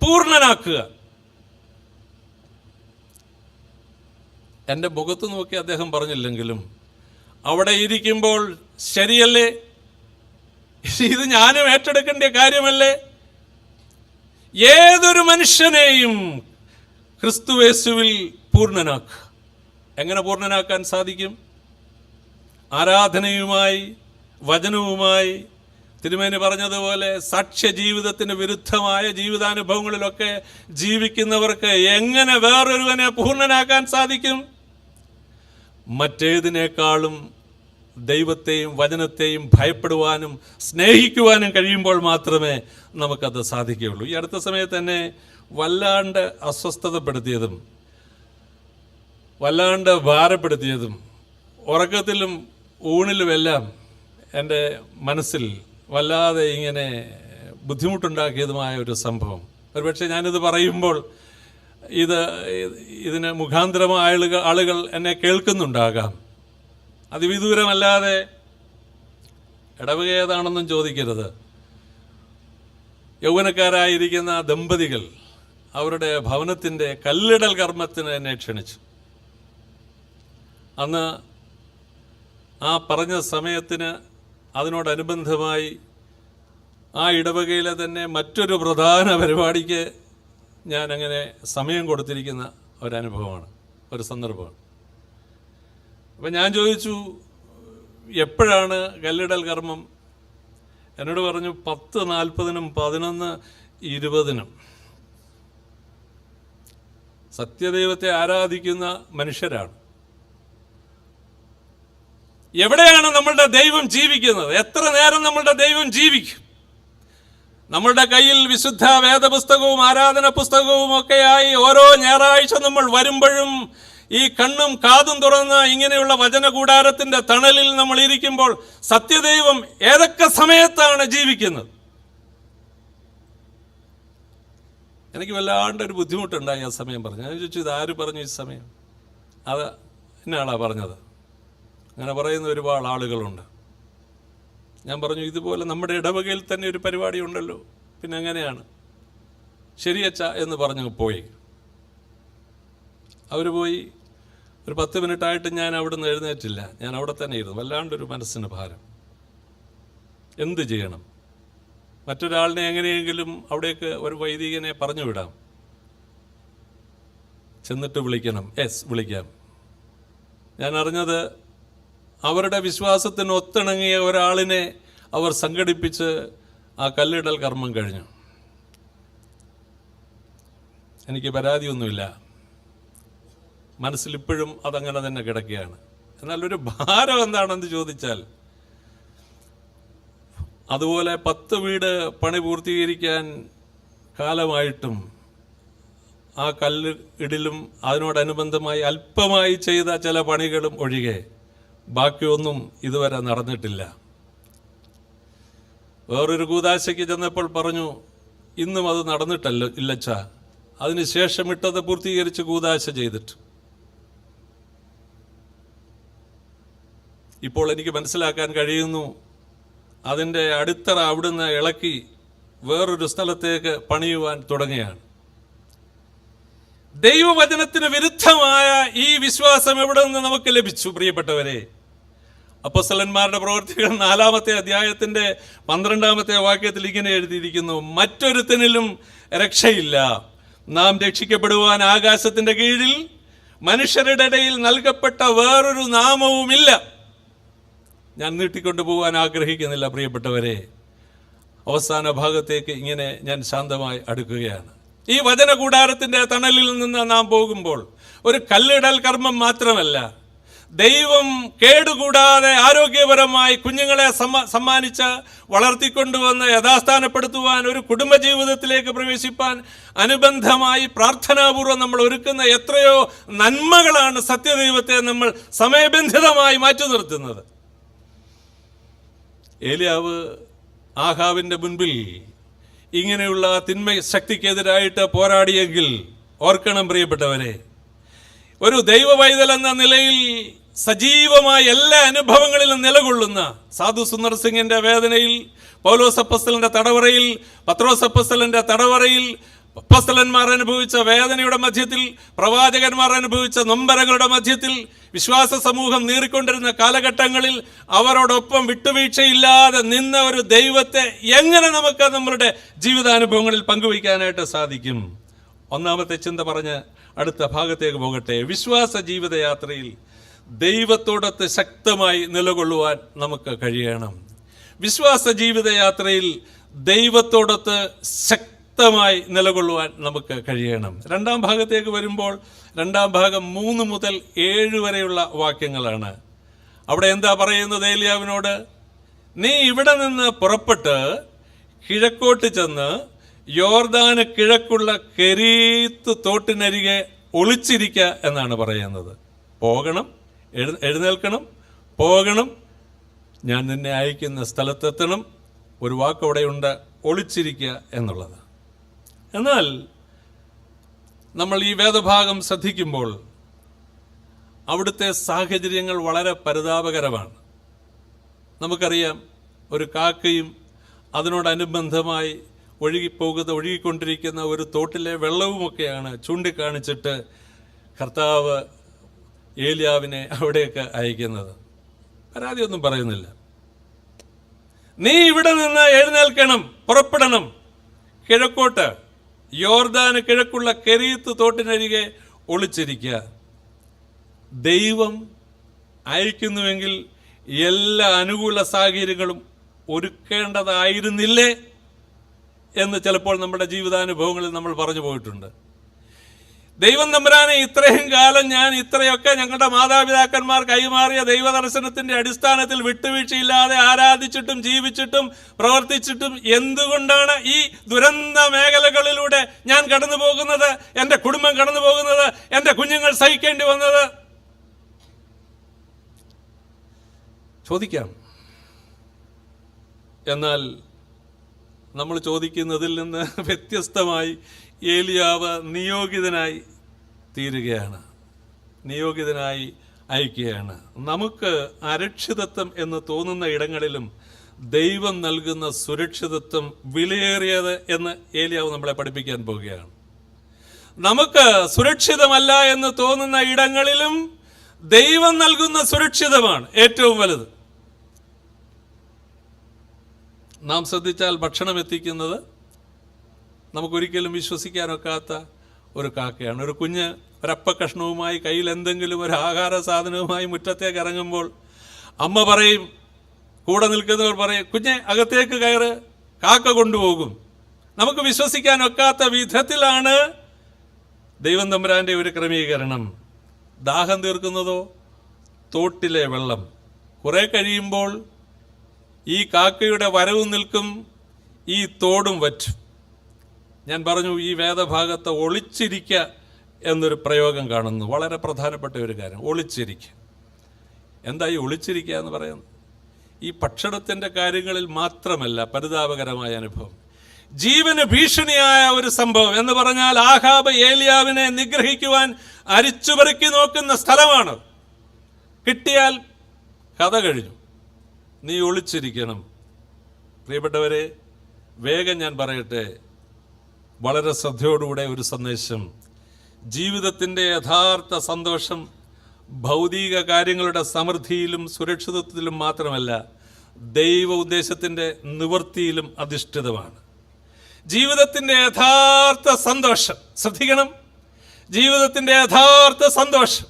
Speaker 1: പൂർണ്ണനാക്കുക. എൻ്റെ മുഖത്ത് നോക്കി അദ്ദേഹം പറഞ്ഞില്ലെങ്കിലും അവിടെ ഇരിക്കുമ്പോൾ ശരിയല്ലേ, ഇത് ഞാനും ഏറ്റെടുക്കേണ്ട കാര്യമല്ലേ? ഏതൊരു മനുഷ്യനെയും ക്രിസ്തുയേശുവിൽ പൂർണ്ണനാക്കുക. എങ്ങനെ പൂർണ്ണനാക്കാൻ സാധിക്കും? ആരാധനയുമായി, വചനവുമായി, തിരുമേനി പറഞ്ഞതുപോലെ സാക്ഷ്യ ജീവിതത്തിന് വിരുദ്ധമായ ജീവിതാനുഭവങ്ങളിലൊക്കെ ജീവിക്കുന്നവർക്ക് എങ്ങനെ വേറൊരുവനെ പൂർണ്ണനാക്കാൻ സാധിക്കും? മറ്റേതിനേക്കാളും ദൈവത്തെയും വചനത്തെയും ഭയപ്പെടുവാനും സ്നേഹിക്കുവാനും കഴിയുമ്പോൾ മാത്രമേ നമുക്കത് സാധിക്കുകയുള്ളൂ. ഈ അടുത്ത സമയത്ത് തന്നെ വല്ലാണ്ട് അസ്വസ്ഥതപ്പെടുത്തിയതും വല്ലാണ്ട് ഭാരപ്പെടുത്തിയതും ഉറക്കത്തിലും ഊണിലുമെല്ലാം എൻ്റെ മനസ്സിൽ വല്ലാതെ ഇങ്ങനെ ബുദ്ധിമുട്ടുണ്ടാക്കിയതുമായ ഒരു സംഭവം. ഒരുപക്ഷെ ഞാനിത് പറയുമ്പോൾ ഇതിന് മുഖാന്തരമായ ആളുകൾ എന്നെ കേൾക്കുന്നുണ്ടാകാം. അതിവിദൂരമല്ലാതെ ഇടവക ഏതാണെന്നും ചോദിക്കരുത്. യൗവനക്കാരായിരിക്കുന്ന ദമ്പതികൾ അവരുടെ ഭവനത്തിൻ്റെ കല്ലിടൽ കർമ്മത്തിന് എന്നെ ക്ഷണിച്ചു. അന്ന് ആ പറഞ്ഞ സമയത്തിന് അതിനോടനുബന്ധമായി ആ ഇടവകയിലെ തന്നെ മറ്റൊരു പ്രധാന പരിപാടിക്ക് ഞാനങ്ങനെ സമയം കൊടുത്തിരിക്കുന്ന ഒരനുഭവമാണ്, ഒരു സന്ദർഭമാണ്. അപ്പം ഞാൻ ചോദിച്ചു, എപ്പോഴാണ് കല്ലിടൽ കർമ്മം? എന്നോട് പറഞ്ഞു 10:40-നും 11:20-നും. സത്യദൈവത്തെ ആരാധിക്കുന്ന മനുഷ്യരാണ്. എവിടെയാണ് നമ്മളുടെ ദൈവം ജീവിക്കുന്നത്? എത്ര നേരം നമ്മളുടെ ദൈവം ജീവിക്കും? നമ്മളുടെ കയ്യിൽ വിശുദ്ധ വേദപുസ്തകവും ആരാധന പുസ്തകവും ഒക്കെയായി ഓരോ ഞായറാഴ്ച നമ്മൾ വരുമ്പോഴും ഈ കണ്ണും കാതും തുറന്ന് ഇങ്ങനെയുള്ള വചനകൂടാരത്തിൻ്റെ തണലിൽ നമ്മൾ ഇരിക്കുമ്പോൾ സത്യദൈവം ഏതൊക്കെ സമയത്താണ് ജീവിക്കുന്നത്? എനിക്ക് വല്ലാണ്ടൊരു ബുദ്ധിമുട്ടുണ്ടായി ആ സമയം പറഞ്ഞു. ഞാൻ ചോദിച്ചു, ഇതാര് പറഞ്ഞു ഈ സമയം? അത് എന്നാളാ പറഞ്ഞത്? അങ്ങനെ പറയുന്ന ഒരുപാട് ആളുകളുണ്ട്. ഞാൻ പറഞ്ഞു, ഇതുപോലെ നമ്മുടെ ഇടവകയിൽ തന്നെ ഒരു പരിപാടി ഉണ്ടല്ലോ. പിന്നെ എങ്ങനെയാണ്? ശരിയച്ച എന്ന് പറഞ്ഞു പോയി. അവർ പോയി. ഒരു 10 മിനിറ്റായിട്ട് ഞാൻ അവിടെ നിന്ന് എഴുന്നേറ്റില്ല. ഞാൻ അവിടെ തന്നെ ഇരുന്നു. വല്ലാണ്ടൊരു മനസ്സിന് ഭാരം. എന്ത് ചെയ്യണം? മറ്റൊരാളിനെ എങ്ങനെയെങ്കിലും അവിടേക്ക് ഒരു വൈദികനെ പറഞ്ഞു വിടാം. ചെന്നിട്ട് വിളിക്കണം. വിളിക്കാം. ഞാൻ അറിഞ്ഞത് അവരുടെ വിശ്വാസത്തിന് ഒത്തിണങ്ങിയ ഒരാളിനെ അവർ സംഘടിപ്പിച്ച് ആ കല്ലിടൽ കർമ്മം കഴിഞ്ഞു. എനിക്ക് പരാതിയൊന്നുമില്ല. മനസ്സിലിപ്പോഴും അതങ്ങനെ തന്നെ കിടക്കുകയാണ്. എന്നാൽ ഒരു ഭാരം എന്താണെന്ന് ചോദിച്ചാൽ, അതുപോലെ 10 വീട് പണി പൂർത്തീകരിക്കാൻ കാലമായിട്ടും ആ കല്ല് ഇടലും അതിനോടനുബന്ധമായി അല്പമായി ചെയ്ത ചില പണികളും ഒഴികെ ബാക്കിയൊന്നും ഇതുവരെ നടന്നിട്ടില്ല. വേറൊരു കൂദാശയ്ക്ക് ചെന്നപ്പോൾ പറഞ്ഞു, ഇന്നും അത് നടന്നിട്ടല്ലോ ഇല്ലച്ച, അതിനുശേഷം ഇട്ടത് പൂർത്തീകരിച്ച് കൂദാശ ചെയ്തിട്ട്. ഇപ്പോൾ എനിക്ക് മനസ്സിലാക്കാൻ കഴിയുന്നു, അതിൻ്റെ അടിത്തറ അവിടുന്ന് ഇളക്കി വേറൊരു സ്ഥലത്തേക്ക് പണിയുവാൻ തുടങ്ങുകയാണ്. ദൈവവചനത്തിന് വിരുദ്ധമായ ഈ വിശ്വാസം എവിടെ നിന്ന് നമുക്ക് ലഭിച്ചു? പ്രിയപ്പെട്ടവരെ, അപ്പോസ്തലന്മാരുടെ പ്രവൃത്തികൾ 4-ാമത്തെ അധ്യായത്തിൻ്റെ 12-ാമത്തെ വാക്യത്തിൽ ഇങ്ങനെ എഴുതിയിരിക്കുന്നു, മറ്റൊരുത്തനിലും രക്ഷയില്ല, നാം രക്ഷിക്കപ്പെടുവാൻ ആകാശത്തിൻ്റെ കീഴിൽ മനുഷ്യരുടെ ഇടയിൽ നൽകപ്പെട്ട വേറൊരു നാമവുമില്ല. ഞാൻ നീട്ടിക്കൊണ്ടു പോകാൻ ആഗ്രഹിക്കുന്നില്ല പ്രിയപ്പെട്ടവരെ. അവസാന ഭാഗത്തേക്ക് ഇങ്ങനെ ഞാൻ ശാന്തമായി അടുക്കുകയാണ്. ഈ വചനകൂടാരത്തിൻ്റെ തണലിൽ നിന്ന് നാം പോകുമ്പോൾ ഒരു കല്ലിടൽ കർമ്മം മാത്രമല്ല, ദൈവം കേടുകൂടാതെ ആരോഗ്യപരമായി കുഞ്ഞുങ്ങളെ സമ്മാനിച്ച് വളർത്തിക്കൊണ്ടുവന്ന് യഥാസ്ഥാനപ്പെടുത്തുവാൻ, ഒരു കുടുംബജീവിതത്തിലേക്ക് പ്രവേശിപ്പാൻ അനുബന്ധമായി പ്രാർത്ഥനാപൂർവ്വം നമ്മൾ ഒരുക്കുന്ന എത്രയോ നന്മകളാണ് സത്യദൈവത്തെ നമ്മൾ സമയബന്ധിതമായി മാറ്റി നിർത്തുന്നത്. ഏലിയാവ് ആഹാബിൻ്റെ മുൻപിൽ ഇങ്ങനെയുള്ള തിന്മ ശക്തിക്കെതിരായിട്ട് പോരാടിയെങ്കിൽ ഓർക്കണം പ്രിയപ്പെട്ടവരെ, ഒരു ദൈവവൈതൽ എന്ന നിലയിൽ സജീവമായ എല്ലാ അനുഭവങ്ങളിലും നിലകൊള്ളുന്ന സാധു സുന്ദർ സിംഗിൻ്റെ വേദനയിൽ, പൗലോസ് അപ്പോസ്തലന്റെ തടവറയിൽ, പത്രോസ് അപ്പോസ്തലന്റെ തടവറയിൽ, അപ്പോസ്തലന്മാർ അനുഭവിച്ച വേദനയുടെ മധ്യത്തിൽ, പ്രവാചകന്മാർ അനുഭവിച്ച നൊമ്പരങ്ങളുടെ മധ്യത്തിൽ, വിശ്വാസ സമൂഹം നീറിക്കൊണ്ടിരുന്ന കാലഘട്ടങ്ങളിൽ അവരോടൊപ്പം വിട്ടുവീഴ്ചയില്ലാതെ നിന്ന ഒരു ദൈവത്തെ എങ്ങനെ നമുക്ക് നമ്മളുടെ ജീവിതാനുഭവങ്ങളിൽ പങ്കുവയ്ക്കാനായിട്ട് സാധിക്കും? ഒന്നാമത്തെ ചിന്ത പറഞ്ഞ് അടുത്ത ഭാഗത്തേക്ക് പോകട്ടെ. വിശ്വാസ ജീവിതയാത്രയിൽ ദൈവത്തോടൊത്ത് ശക്തമായി നിലകൊള്ളുവാൻ നമുക്ക് കഴിയണം. വിശ്വാസ ജീവിതയാത്രയിൽ ദൈവത്തോടൊത്ത് ശക്തമായി നിലകൊള്ളുവാൻ നമുക്ക് കഴിയണം. 2-ാം ഭാഗത്തേക്ക് വരുമ്പോൾ 2-ാം ഭാഗം 3 മുതൽ 7 വരെയുള്ള വാക്യങ്ങളാണ്. അവിടെ എന്താ പറയുന്നത്? ഏലിയാവിനോട്, നീ ഇവിടെ നിന്ന് പുറപ്പെട്ട് കിഴക്കോട്ട് ചെന്ന് യോർദാന് കിഴക്കുള്ള കെരീത്ത് തോട്ടിനരികെ ഒളിച്ചിരിക്കുക എന്നാണ് പറയുന്നത്. പോകണം, എഴുന്നേൽക്കണം, പോകണം, ഞാൻ നിന്നെ അയക്കുന്ന സ്ഥലത്തെത്തണം. ഒരു വാക്കവിടെയുണ്ട്, ഒളിച്ചിരിക്കുക എന്നുള്ളത്. എന്നാൽ നമ്മൾ ഈ വേദഭാഗം ശ്രദ്ധിക്കുമ്പോൾ അവിടുത്തെ സാഹചര്യങ്ങൾ വളരെ പരിതാപകരമാണ്. നമുക്കറിയാം, ഒരു കാക്കയും അതിനോടനുബന്ധമായി ഒഴുകിക്കൊണ്ടിരിക്കുന്ന ഒരു തോട്ടിലെ വെള്ളവുമൊക്കെയാണ് ചൂണ്ടിക്കാണിച്ചിട്ട് കർത്താവ് ഏലിയാവിനെ അവിടേക്ക് അയക്കുന്നത്. പരാതിയൊന്നും പറയുന്നില്ല. നീ ഇവിടെ നിന്ന് എഴുന്നേൽക്കണം, പുറപ്പെടണം, കിഴക്കോട്ട് യോർദാന് കിഴക്കുള്ള കെരീത്ത് തോട്ടിനരികെ ഒളിച്ചിരിക്കുക. ദൈവം അയക്കുന്നുവെങ്കിൽ എല്ലാ അനുകൂല സാഹചര്യങ്ങളും ഒരുക്കേണ്ടതായിരുന്നില്ലേ എന്ന് ചിലപ്പോൾ നമ്മുടെ ജീവിതാനുഭവങ്ങളിൽ നമ്മൾ പറഞ്ഞു പോയിട്ടുണ്ട്. ദൈവം തമ്പുരാനെ ഇത്രയും കാലം ഞാൻ ഇത്രയൊക്കെ ഞങ്ങളുടെ മാതാപിതാക്കന്മാർ കൈമാറിയ ദൈവദർശനത്തിന്റെ അടിസ്ഥാനത്തിൽ വിട്ടുവീഴ്ചയില്ലാതെ ആരാധിച്ചിട്ടും ജീവിച്ചിട്ടും പ്രവർത്തിച്ചിട്ടും എന്തുകൊണ്ടാണ് ഈ ദുരന്ത മേഖലകളിലൂടെ ഞാൻ കടന്നു പോകുന്നത്, എൻ്റെ കുടുംബം കടന്നു പോകുന്നത്, എൻ്റെ കുഞ്ഞുങ്ങൾ സഹിക്കേണ്ടി വന്നത്? ചോദിക്കാം. എന്നാൽ നമ്മൾ ചോദിക്കുന്നതിൽ നിന്ന് വ്യത്യസ്തമായി ഏലിയാവ് നിയോഗിതനായി തീരുകയാണ്, നിയോഗിതനായി അയക്കുകയാണ്. നമുക്ക് അരക്ഷിതത്വം എന്ന് തോന്നുന്ന ഇടങ്ങളിലും ദൈവം നൽകുന്ന സുരക്ഷിതത്വം വിലയേറിയത് എന്ന് ഏലിയാവ് നമ്മളെ പഠിപ്പിക്കാൻ പോവുകയാണ്. നമുക്ക് സുരക്ഷിതമല്ല എന്ന് തോന്നുന്ന ഇടങ്ങളിലും ദൈവം നൽകുന്ന സുരക്ഷിതമാണ് ഏറ്റവും വലുത്. നാം ശ്രദ്ധിച്ചാൽ ഭക്ഷണം എത്തിക്കുന്നത് നമുക്കൊരിക്കലും വിശ്വസിക്കാനൊക്കാത്ത ഒരു കാക്കയാണ്. ഒരു കുഞ്ഞ് ഒരപ്പക്കഷ്ണവുമായി കയ്യിൽ എന്തെങ്കിലും ഒരു ആഹാര സാധനവുമായി മുറ്റത്തേക്ക് ഇറങ്ങുമ്പോൾ അമ്മ പറയും, കൂടെ നിൽക്കുന്നവർ പറയും, കുഞ്ഞെ അകത്തേക്ക് കയറ്, കാക്ക കൊണ്ടുപോകും. നമുക്ക് വിശ്വസിക്കാനൊക്കാത്ത വിധത്തിലാണ് ദൈവം തമ്പുരാൻ്റെ ഒരു ക്രമീകരണം. ദാഹം തീർക്കുന്നതോ തോട്ടിലെ വെള്ളം. കുറെ കഴിയുമ്പോൾ ഈ കാക്കയുടെ വരവ് നിൽക്കും, ഈ തോടും വറ്റും. ഞാൻ പറഞ്ഞു, ഈ വേദഭാഗത്ത് ഒളിച്ചിരിക്കുക എന്നൊരു പ്രയോഗം കാണുന്നു. വളരെ പ്രധാനപ്പെട്ട ഒരു കാര്യം, ഒളിച്ചിരിക്കുക. എന്താ ഈ ഒളിച്ചിരിക്കുക എന്ന് പറയുന്നത്? ഈ ഭക്ഷണത്തിൻ്റെ കാര്യങ്ങളിൽ മാത്രമല്ല പരിതാപകരമായ അനുഭവം, ജീവന് ഭീഷണിയായ ഒരു സംഭവം എന്ന് പറഞ്ഞാൽ ആഹാബ് ഏലിയാവിനെ നിഗ്രഹിക്കുവാൻ അരിച്ചുപെറുക്കി നോക്കുന്ന സ്ഥലമാണ്. കിട്ടിയാൽ കഥ കഴിഞ്ഞു, നീ ഒളിച്ചിരിക്കണം. പ്രിയപ്പെട്ടവരെ, വേഗം ഞാൻ പറയട്ടെ, വളരെ ശ്രദ്ധയോടുകൂടെ ഒരു സന്ദേശം. ജീവിതത്തിൻ്റെ യഥാർത്ഥ സന്തോഷം ഭൗതിക കാര്യങ്ങളുടെ സമൃദ്ധിയിലും സുരക്ഷിതത്വത്തിലും മാത്രമല്ല, ദൈവ ഉദ്ദേശത്തിൻ്റെ നിവൃത്തിയിലും അധിഷ്ഠിതമാണ്. ജീവിതത്തിൻ്റെ യഥാർത്ഥ സന്തോഷം, ശ്രദ്ധിക്കണം, ജീവിതത്തിൻ്റെ യഥാർത്ഥ സന്തോഷം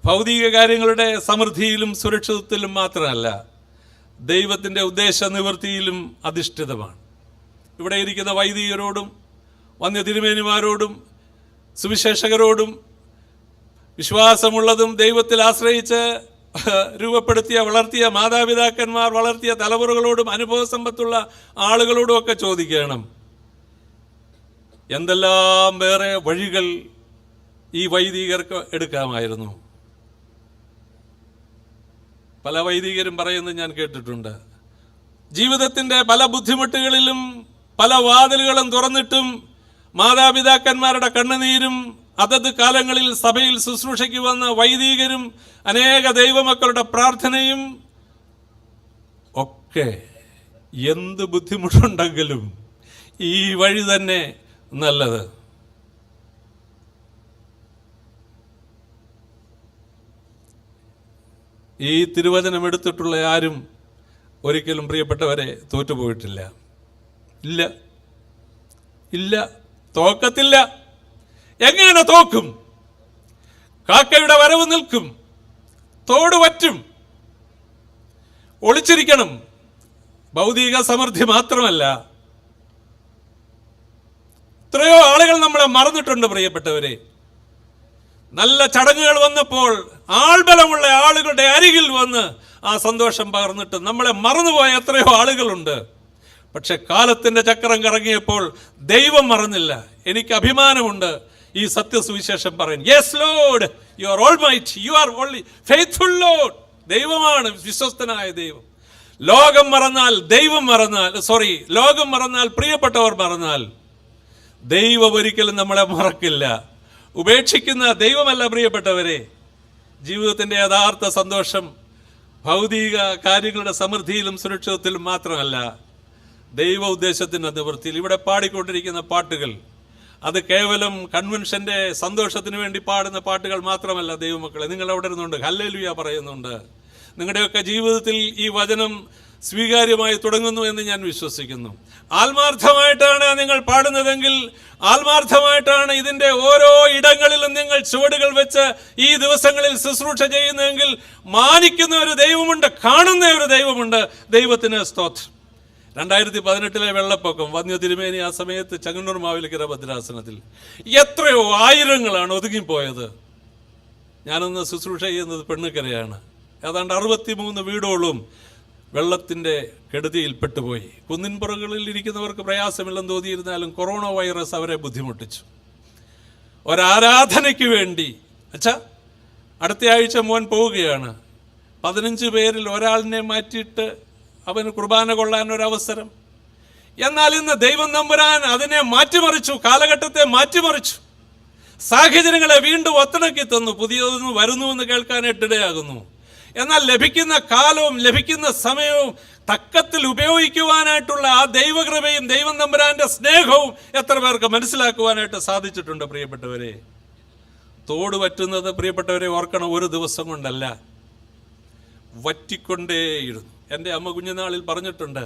Speaker 1: ഭൗതിക കാര്യങ്ങളുടെ സമൃദ്ധിയിലും സുരക്ഷിതത്വത്തിലും മാത്രമല്ല, ദൈവത്തിൻ്റെ ഉദ്ദേശ നിവൃത്തിയിലും അധിഷ്ഠിതമാണ്. ഇവിടെ ഇരിക്കുന്ന വൈദികരോടും വന്യ തിരുമേനിമാരോടും സുവിശേഷകരോടും വിശ്വാസമുള്ളതും ദൈവത്തിൽ ആശ്രയിച്ച് രൂപപ്പെടുത്തിയ വളർത്തിയ മാതാപിതാക്കന്മാർ വളർത്തിയ തലമുറകളോടും അനുഭവ സമ്പത്തുള്ള ആളുകളോടും ഒക്കെ ചോദിക്കണം, എന്തെല്ലാം വേറെ വഴികൾ ഈ വൈദികർക്ക് എടുക്കാമായിരുന്നു. പല വൈദികരും പറയുന്നത് ഞാൻ കേട്ടിട്ടുണ്ട്, ജീവിതത്തിൻ്റെ പല ബുദ്ധിമുട്ടുകളിലും പല വാതിലുകളും തുറന്നിട്ടും മാതാപിതാക്കന്മാരുടെ കണ്ണുനീരും അതത് കാലങ്ങളിൽ സഭയിൽ ശുശ്രൂഷയ്ക്ക് വന്ന വൈദികരും അനേക ദൈവമക്കളുടെ പ്രാർത്ഥനയും ഒക്കെ എന്ത് ബുദ്ധിമുട്ടുണ്ടെങ്കിലും ഈ വഴി തന്നെ നല്ലത്. ഈ തിരുവചനം എടുത്തിട്ടുള്ള ആരും ഒരിക്കലും പ്രിയപ്പെട്ടവരെ തോറ്റുപോയിട്ടില്ല. ഇല്ല ഇല്ല, തോക്കത്തില്ല. എങ്ങനെ തോക്കും? കാക്കയുടെ വരവ് നിൽക്കും, തോട് വറ്റും. ഒളിച്ചിരിക്കണം. ഭൗതിക സമൃദ്ധി മാത്രമല്ല, എത്രയോ ആളുകൾ നമ്മളെ മറന്നിട്ടുണ്ട് പ്രിയപ്പെട്ടവരെ. നല്ല ചടങ്ങുകൾ വന്നപ്പോൾ ആൾബലമുള്ള ആളുകളുടെ അരികിൽ വന്ന് ആ സന്തോഷം പകർന്നിട്ട് നമ്മളെ മറന്നുപോയ എത്രയോ ആളുകളുണ്ട്. പക്ഷെ കാലത്തിൻ്റെ ചക്രം കറങ്ങിയപ്പോൾ ദൈവം മറന്നില്ല. എനിക്ക് അഭിമാനമുണ്ട്, ഈ സത്യസുവിശേഷം പറയും. Yes Lord, you are almighty, you are only faithful Lord. ദൈവമാണ് വിശ്വസ്തനായ ദൈവം. ലോകം മറന്നാൽ, ദൈവം മറന്നാൽ, ലോകം മറന്നാൽ, പ്രിയപ്പെട്ടവർ മറന്നാൽ, ദൈവം ഒരിക്കലും നമ്മളെ മറക്കില്ല. ഉപേക്ഷിക്കുന്ന ദൈവമല്ല പ്രിയപ്പെട്ടവരെ. ജീവിതത്തിൻ്റെ യഥാർത്ഥ സന്തോഷം ഭൗതിക കാര്യങ്ങളുടെ സമൃദ്ധിയിലും സുരക്ഷിതത്തിലും മാത്രമല്ല, ദൈവ ഉദ്ദേശത്തിൻ്റെ നിവൃത്തിയിൽ. ഇവിടെ പാടിക്കൊണ്ടിരിക്കുന്ന പാട്ടുകൾ അത് കേവലം കൺവെൻഷൻ്റെ സന്തോഷത്തിന് വേണ്ടി പാടുന്ന പാട്ടുകൾ മാത്രമല്ല ദൈവമക്കളെ. നിങ്ങൾ അവിടെ ഇരുന്നുണ്ട് ഹല്ലേലൂയ പറയുന്നുണ്ട്. നിങ്ങളുടെയൊക്കെ ജീവിതത്തിൽ ഈ വചനം സ്വീകാര്യമായി തുടങ്ങുന്നു എന്ന് ഞാൻ വിശ്വസിക്കുന്നു. ആത്മാർത്ഥമായിട്ടാണ് നിങ്ങൾ പാടുന്നതെങ്കിൽ, ആത്മാർത്ഥമായിട്ടാണ് ഇതിൻ്റെ ഓരോ ഇടങ്ങളിലും നിങ്ങൾ ചുവടുകൾ വെച്ച് ഈ ദിവസങ്ങളിൽ ശുശ്രൂഷ ചെയ്യുന്നതെങ്കിൽ, മാനിക്കുന്ന ഒരു ദൈവമുണ്ട്, കാണുന്ന ഒരു ദൈവമുണ്ട്. ദൈവത്തിന് സ്തോത്രം. 2018 വെള്ളപ്പൊക്കം, വന്യ തിരുമേനി ആ സമയത്ത് ചങ്ങന്നൂർ മാവേലിക്കര ഭദ്രാസനത്തിൽ എത്രയോ ആയിരങ്ങളാണ് ഒതുങ്ങിപ്പോയത്. ഞാനൊന്ന് ശുശ്രൂഷ ചെയ്യുന്നത് പെണ്ണുക്കരയാണ്. ഏതാണ്ട് 63 വീടുകളും വെള്ളത്തിൻ്റെ കെടുതിയിൽ പെട്ടുപോയി. കുന്നിൻപുറങ്ങളിൽ ഇരിക്കുന്നവർക്ക് പ്രയാസമില്ലെന്ന് തോന്നിയിരുന്നാലും കൊറോണ വൈറസ് അവരെ ബുദ്ധിമുട്ടിച്ചു. ഒരാരാധനയ്ക്ക് വേണ്ടി അടുത്ത ആഴ്ച മോൻ പോവുകയാണ്. 15 പേരിൽ ഒരാളിനെ മാറ്റിയിട്ട് അവന് കുർബാന കൊള്ളാൻ ഒരവസരം. എന്നാൽ ഇന്ന് ദൈവം നമ്പുരാൻ അതിനെ മാറ്റിമറിച്ചു, കാലഘട്ടത്തെ മാറ്റിമറിച്ചു. സാഹചര്യങ്ങളെ വീണ്ടും ഒത്തിണക്കി തന്നു. പുതിയതൊന്നും വരുന്നുവെന്ന് കേൾക്കാനായിട്ടിടയാകുന്നു. എന്നാൽ ലഭിക്കുന്ന കാലവും ലഭിക്കുന്ന സമയവും തക്കത്തിൽ ഉപയോഗിക്കുവാനായിട്ടുള്ള ആ ദൈവകൃപയും ദൈവം നമ്പുരാന്റെ സ്നേഹവും എത്ര പേർക്ക് മനസ്സിലാക്കുവാനായിട്ട് സാധിച്ചിട്ടുണ്ട് പ്രിയപ്പെട്ടവരെ. തോട് വറ്റുന്നത് പ്രിയപ്പെട്ടവരെ ഓർക്കണം, ഒരു ദിവസം കൊണ്ടല്ല, വറ്റിക്കൊണ്ടേയിരുന്നു. എൻ്റെ അമ്മ കുഞ്ഞുനാളിൽ പറഞ്ഞിട്ടുണ്ട്,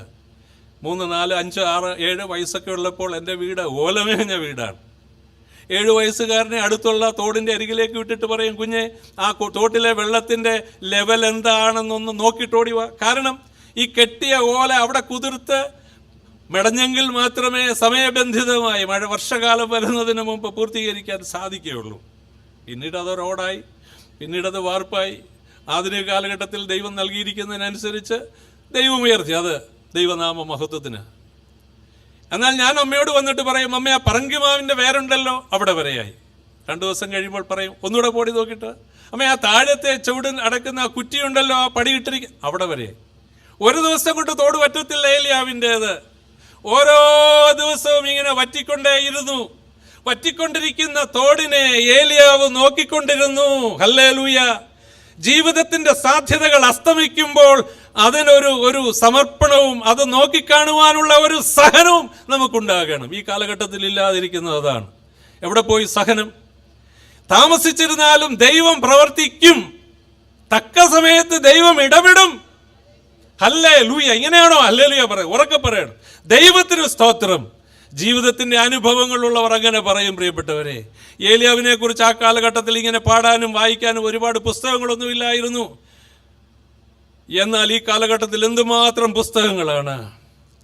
Speaker 1: 3, 4, 5, 6, 7 വയസ്സൊക്കെ ഉള്ളപ്പോൾ എൻ്റെ വീട് ഓലമേഞ്ഞ വീടാണ്. 7 വയസ്സുകാരനെ അടുത്തുള്ള തോടിൻ്റെ അരികിലേക്ക് വിട്ടിട്ട് പറയും, കുഞ്ഞെ ആ തോട്ടിലെ വെള്ളത്തിൻ്റെ ലെവൽ എന്താണെന്നൊന്ന് നോക്കിയിട്ടോടി വാ. കാരണം ഈ കെട്ടിയ ഓല അവിടെ കുതിർത്ത് മെടഞ്ഞെങ്കിൽ മാത്രമേ സമയബന്ധിതമായി വർഷകാലം വരുന്നതിന് മുമ്പ് പൂർത്തീകരിക്കാൻ സാധിക്കുകയുള്ളൂ. പിന്നീട് അത് റോഡായി, പിന്നീടത് വാർപ്പായി. ആധുനിക കാലഘട്ടത്തിൽ ദൈവം നൽകിയിരിക്കുന്നതിനനുസരിച്ച് ദൈവം ഉയർത്തി, അത് ദൈവനാമ മഹത്വത്തിന്. എന്നാൽ ഞാൻ അമ്മയോട് വന്നിട്ട് പറയും, അമ്മ ആ പറങ്കിമാവിൻ്റെ വേരുണ്ടല്ലോ അവിടെ വരെയായി. 2 ദിവസം കഴിയുമ്പോൾ പറയും, ഒന്നുകൂടെ പോടി നോക്കിയിട്ട്, അമ്മ ആ താഴത്തെ ചുവട് അടക്കുന്ന ആ കുറ്റിയുണ്ടല്ലോ ആ പടിയിട്ടിരിക്കും അവിടെ വരെയായി. ഒരു ദിവസം കൊണ്ട് തോട് വറ്റത്തില്ല ഏലിയാവിൻ്റേത്. ഓരോ ദിവസവും ഇങ്ങനെ വറ്റിക്കൊണ്ടേയിരുന്നു. വറ്റിക്കൊണ്ടിരിക്കുന്ന തോടിനെ ഏലിയാവ് നോക്കിക്കൊണ്ടിരുന്നു. ഹല്ലേലൂയ. ജീവിതത്തിന്റെ സാധ്യതകൾ അസ്തമിക്കുമ്പോൾ അതിനൊരു സമർപ്പണവും അത് നോക്കിക്കാണുവാനുള്ള ഒരു സഹനവും നമുക്കുണ്ടാകണം. ഈ കാലഘട്ടത്തിൽ ഇല്ലാതിരിക്കുന്നത് അതാണ്. എവിടെ പോയി സഹനം? താമസിച്ചിരുന്നാലും ദൈവം പ്രവർത്തിക്കും, തക്ക സമയത്ത് ദൈവം ഇടപെടും. ഹല്ലേലൂയ. ഇങ്ങനെയാണോ ഹല്ലേലൂയ പറയും? ഉറക്കെ പറയണം. ദൈവത്തിന് സ്തോത്രം. ജീവിതത്തിന്റെ അനുഭവങ്ങളുള്ളവർ അങ്ങനെ പറയും പ്രിയപ്പെട്ടവരെ. ഏലിയാവിനെ കുറിച്ച് ആ കാലഘട്ടത്തിൽ ഇങ്ങനെ പാടാനും വായിക്കാനും ഒരുപാട് പുസ്തകങ്ങളൊന്നും ഇല്ലായിരുന്നു. എന്നാൽ ഈ കാലഘട്ടത്തിൽ എന്തുമാത്രം പുസ്തകങ്ങളാണ്.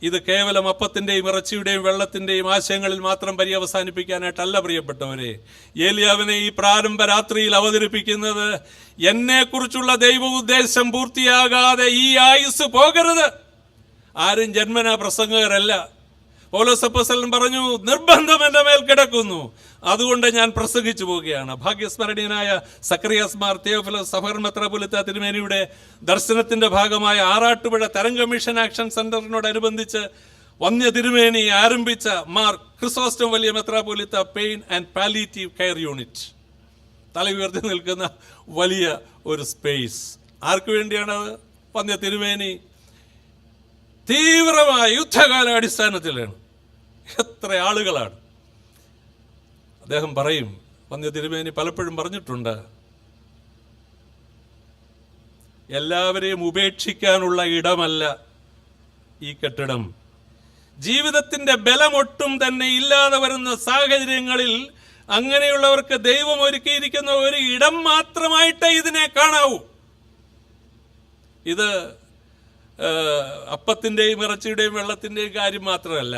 Speaker 1: ഇത് കേവലം അപ്പത്തിൻ്റെയും ഇറച്ചിയുടെയും വെള്ളത്തിൻ്റെയും ആശയങ്ങളിൽ മാത്രം പര്യവസാനിപ്പിക്കാനായിട്ടല്ല പ്രിയപ്പെട്ടവരെ. ഏലിയാവിനെ ഈ പ്രാരംഭ രാത്രിയിൽ അവതരിപ്പിക്കുന്നത് എന്നെക്കുറിച്ചുള്ള ദൈവ ഉദ്ദേശം പൂർത്തിയാകാതെ ഈ ആയുസ് പോകരുത്. ആരും ജന്മനാ പ്രസംഗകരല്ല. പൗലോസ് അപ്പോസ്തലൻ പറഞ്ഞു, നിർബന്ധം എൻ്റെ മേൽ കിടക്കുന്നു, അതുകൊണ്ട് ഞാൻ പ്രസംഗിച്ചു പോവുകയാണ്. ഭാഗ്യസ്മരണീയനായ സക്കറിയാസ് മാർ തിയോഫിലോസ് സഫർ മെത്രാപ്പൊലീത്ത തിരുമേനിയുടെ ദർശനത്തിന്റെ ഭാഗമായ ആറാട്ടുപുഴ തരംഗ മിഷൻ ആക്ഷൻ സെന്ററിനോടനുബന്ധിച്ച് വന്യ തിരുമേനി ആരംഭിച്ച മാർ ക്രിസോസ്റ്റം വലിയ മെത്രാപ്പൊലീത്ത pain and palliative care unit, തല ഉയർത്തി നിൽക്കുന്ന വലിയ ഒരു സ്പേസ്. ആർക്കു വേണ്ടിയാണത്? വന്യ തിരുമേനി തീവ്രമായ യുദ്ധകാല അടിസ്ഥാനത്തിലാണ്. എത്ര ആളുകളാണ്. അദ്ദേഹം പറയും, വന്യ തിരുമേനി പലപ്പോഴും പറഞ്ഞിട്ടുണ്ട്, എല്ലാവരെയും ഉപേക്ഷിക്കാനുള്ള ഇടമല്ല ഈ കെട്ടിടം. ജീവിതത്തിന്റെ ബലമൊട്ടും തന്നെ ഇല്ലാതെ വരുന്ന സാഹചര്യങ്ങളിൽ അങ്ങനെയുള്ളവർക്ക് ദൈവം ഒരുക്കിയിരിക്കുന്ന ഒരു ഇടം മാത്രമായിട്ടേ ഇതിനെ കാണാവൂ. ഇത് അപ്പത്തിൻ്റെയും ഇറച്ചിയുടെയും വെള്ളത്തിൻ്റെയും കാര്യം മാത്രമല്ല,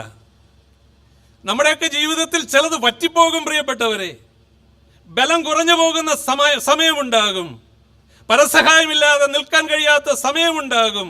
Speaker 1: നമ്മുടെയൊക്കെ ജീവിതത്തിൽ ചിലത് വറ്റിപ്പോകും പ്രിയപ്പെട്ടവരെ. ബലം കുറഞ്ഞു പോകുന്ന സമയമുണ്ടാകും. പരസഹായമില്ലാതെ നിൽക്കാൻ കഴിയാത്ത സമയമുണ്ടാകും.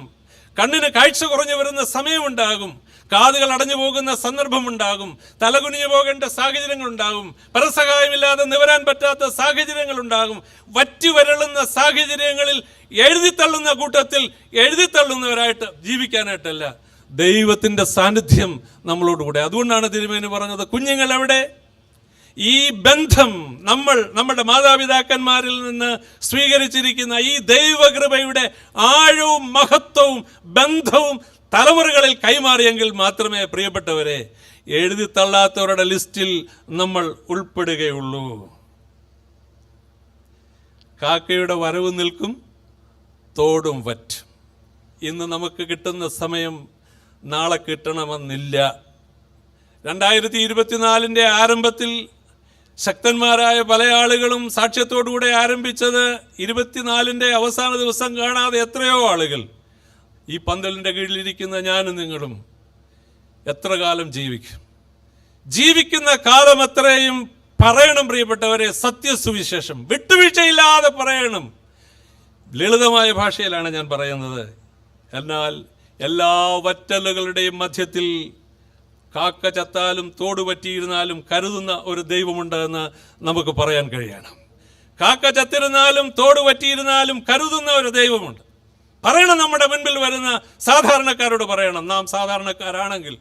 Speaker 1: കണ്ണിന് കാഴ്ച കുറഞ്ഞു വരുന്ന സമയമുണ്ടാകും. കാതുകൾ അടഞ്ഞു പോകുന്ന സന്ദർഭമുണ്ടാകും, തലകുനിഞ്ഞു പോകേണ്ട സാഹചര്യങ്ങളുണ്ടാകും, പരസഹായമില്ലാതെ നിവരാൻ പറ്റാത്ത സാഹചര്യങ്ങളുണ്ടാകും. വറ്റി വരളുന്ന സാഹചര്യങ്ങളിൽ എഴുതിത്തള്ളുന്ന കൂട്ടത്തിൽ എഴുതിത്തള്ളുന്നവരായിട്ട് ജീവിക്കാനായിട്ടല്ല, ദൈവത്തിൻ്റെ സാന്നിധ്യം നമ്മളോടുകൂടെ. അതുകൊണ്ടാണ് തിരുമേനി പറഞ്ഞത്, കുഞ്ഞുങ്ങൾ എവിടെ? ഈ ബന്ധം നമ്മുടെ മാതാപിതാക്കന്മാരിൽ നിന്ന് സ്വീകരിച്ചിരിക്കുന്ന ഈ ദൈവകൃപയുടെ ആഴവും മഹത്വവും ബന്ധവും തലമുറകളിൽ കൈമാറിയെങ്കിൽ മാത്രമേ പ്രിയപ്പെട്ടവരെ എഴുതിത്തള്ളാത്തവരുടെ ലിസ്റ്റിൽ നമ്മൾ ഉൾപ്പെടുകയുള്ളൂ. കാക്കയുടെ വരവ് നിൽക്കും, തോടും വറ്റും. ഇന്ന് നമുക്ക് കിട്ടുന്ന സമയം നാളെ കിട്ടണമെന്നില്ല. 2024 ആരംഭത്തിൽ ശക്തന്മാരായ പല ആളുകളും സാക്ഷ്യത്തോടുകൂടെ ആരംഭിച്ചത് 24 അവസാന ദിവസം കാണാതെ എത്രയോ ആളുകൾ. ഈ പന്തലിൻ്റെ കീഴിലിരിക്കുന്ന ഞാനും നിങ്ങളും എത്ര കാലം ജീവിക്കും? ജീവിക്കുന്ന കാലം അത്രയും പറയണം പ്രിയപ്പെട്ടവരെ, സത്യസുവിശേഷം വിട്ടുവീഴ്ചയില്ലാതെ പറയണം. ലളിതമായ ഭാഷയിലാണ് ഞാൻ പറയുന്നത്. എന്നാൽ എല്ലാ വറ്റലുകളുടെയും മധ്യത്തിൽ കാക്ക ചത്താലും തോട് പറ്റിയിരുന്നാലും കരുതുന്ന ഒരു ദൈവമുണ്ട് എന്ന് നമുക്ക് പറയാൻ കഴിയണം. കാക്ക ചത്തിരുന്നാലും തോട് പറ്റിയിരുന്നാലും കരുതുന്ന ഒരു ദൈവമുണ്ട്. പറയണം, നമ്മുടെ മുൻപിൽ വരുന്ന സാധാരണക്കാരോട് പറയണം. നാം സാധാരണക്കാരാണെങ്കിൽ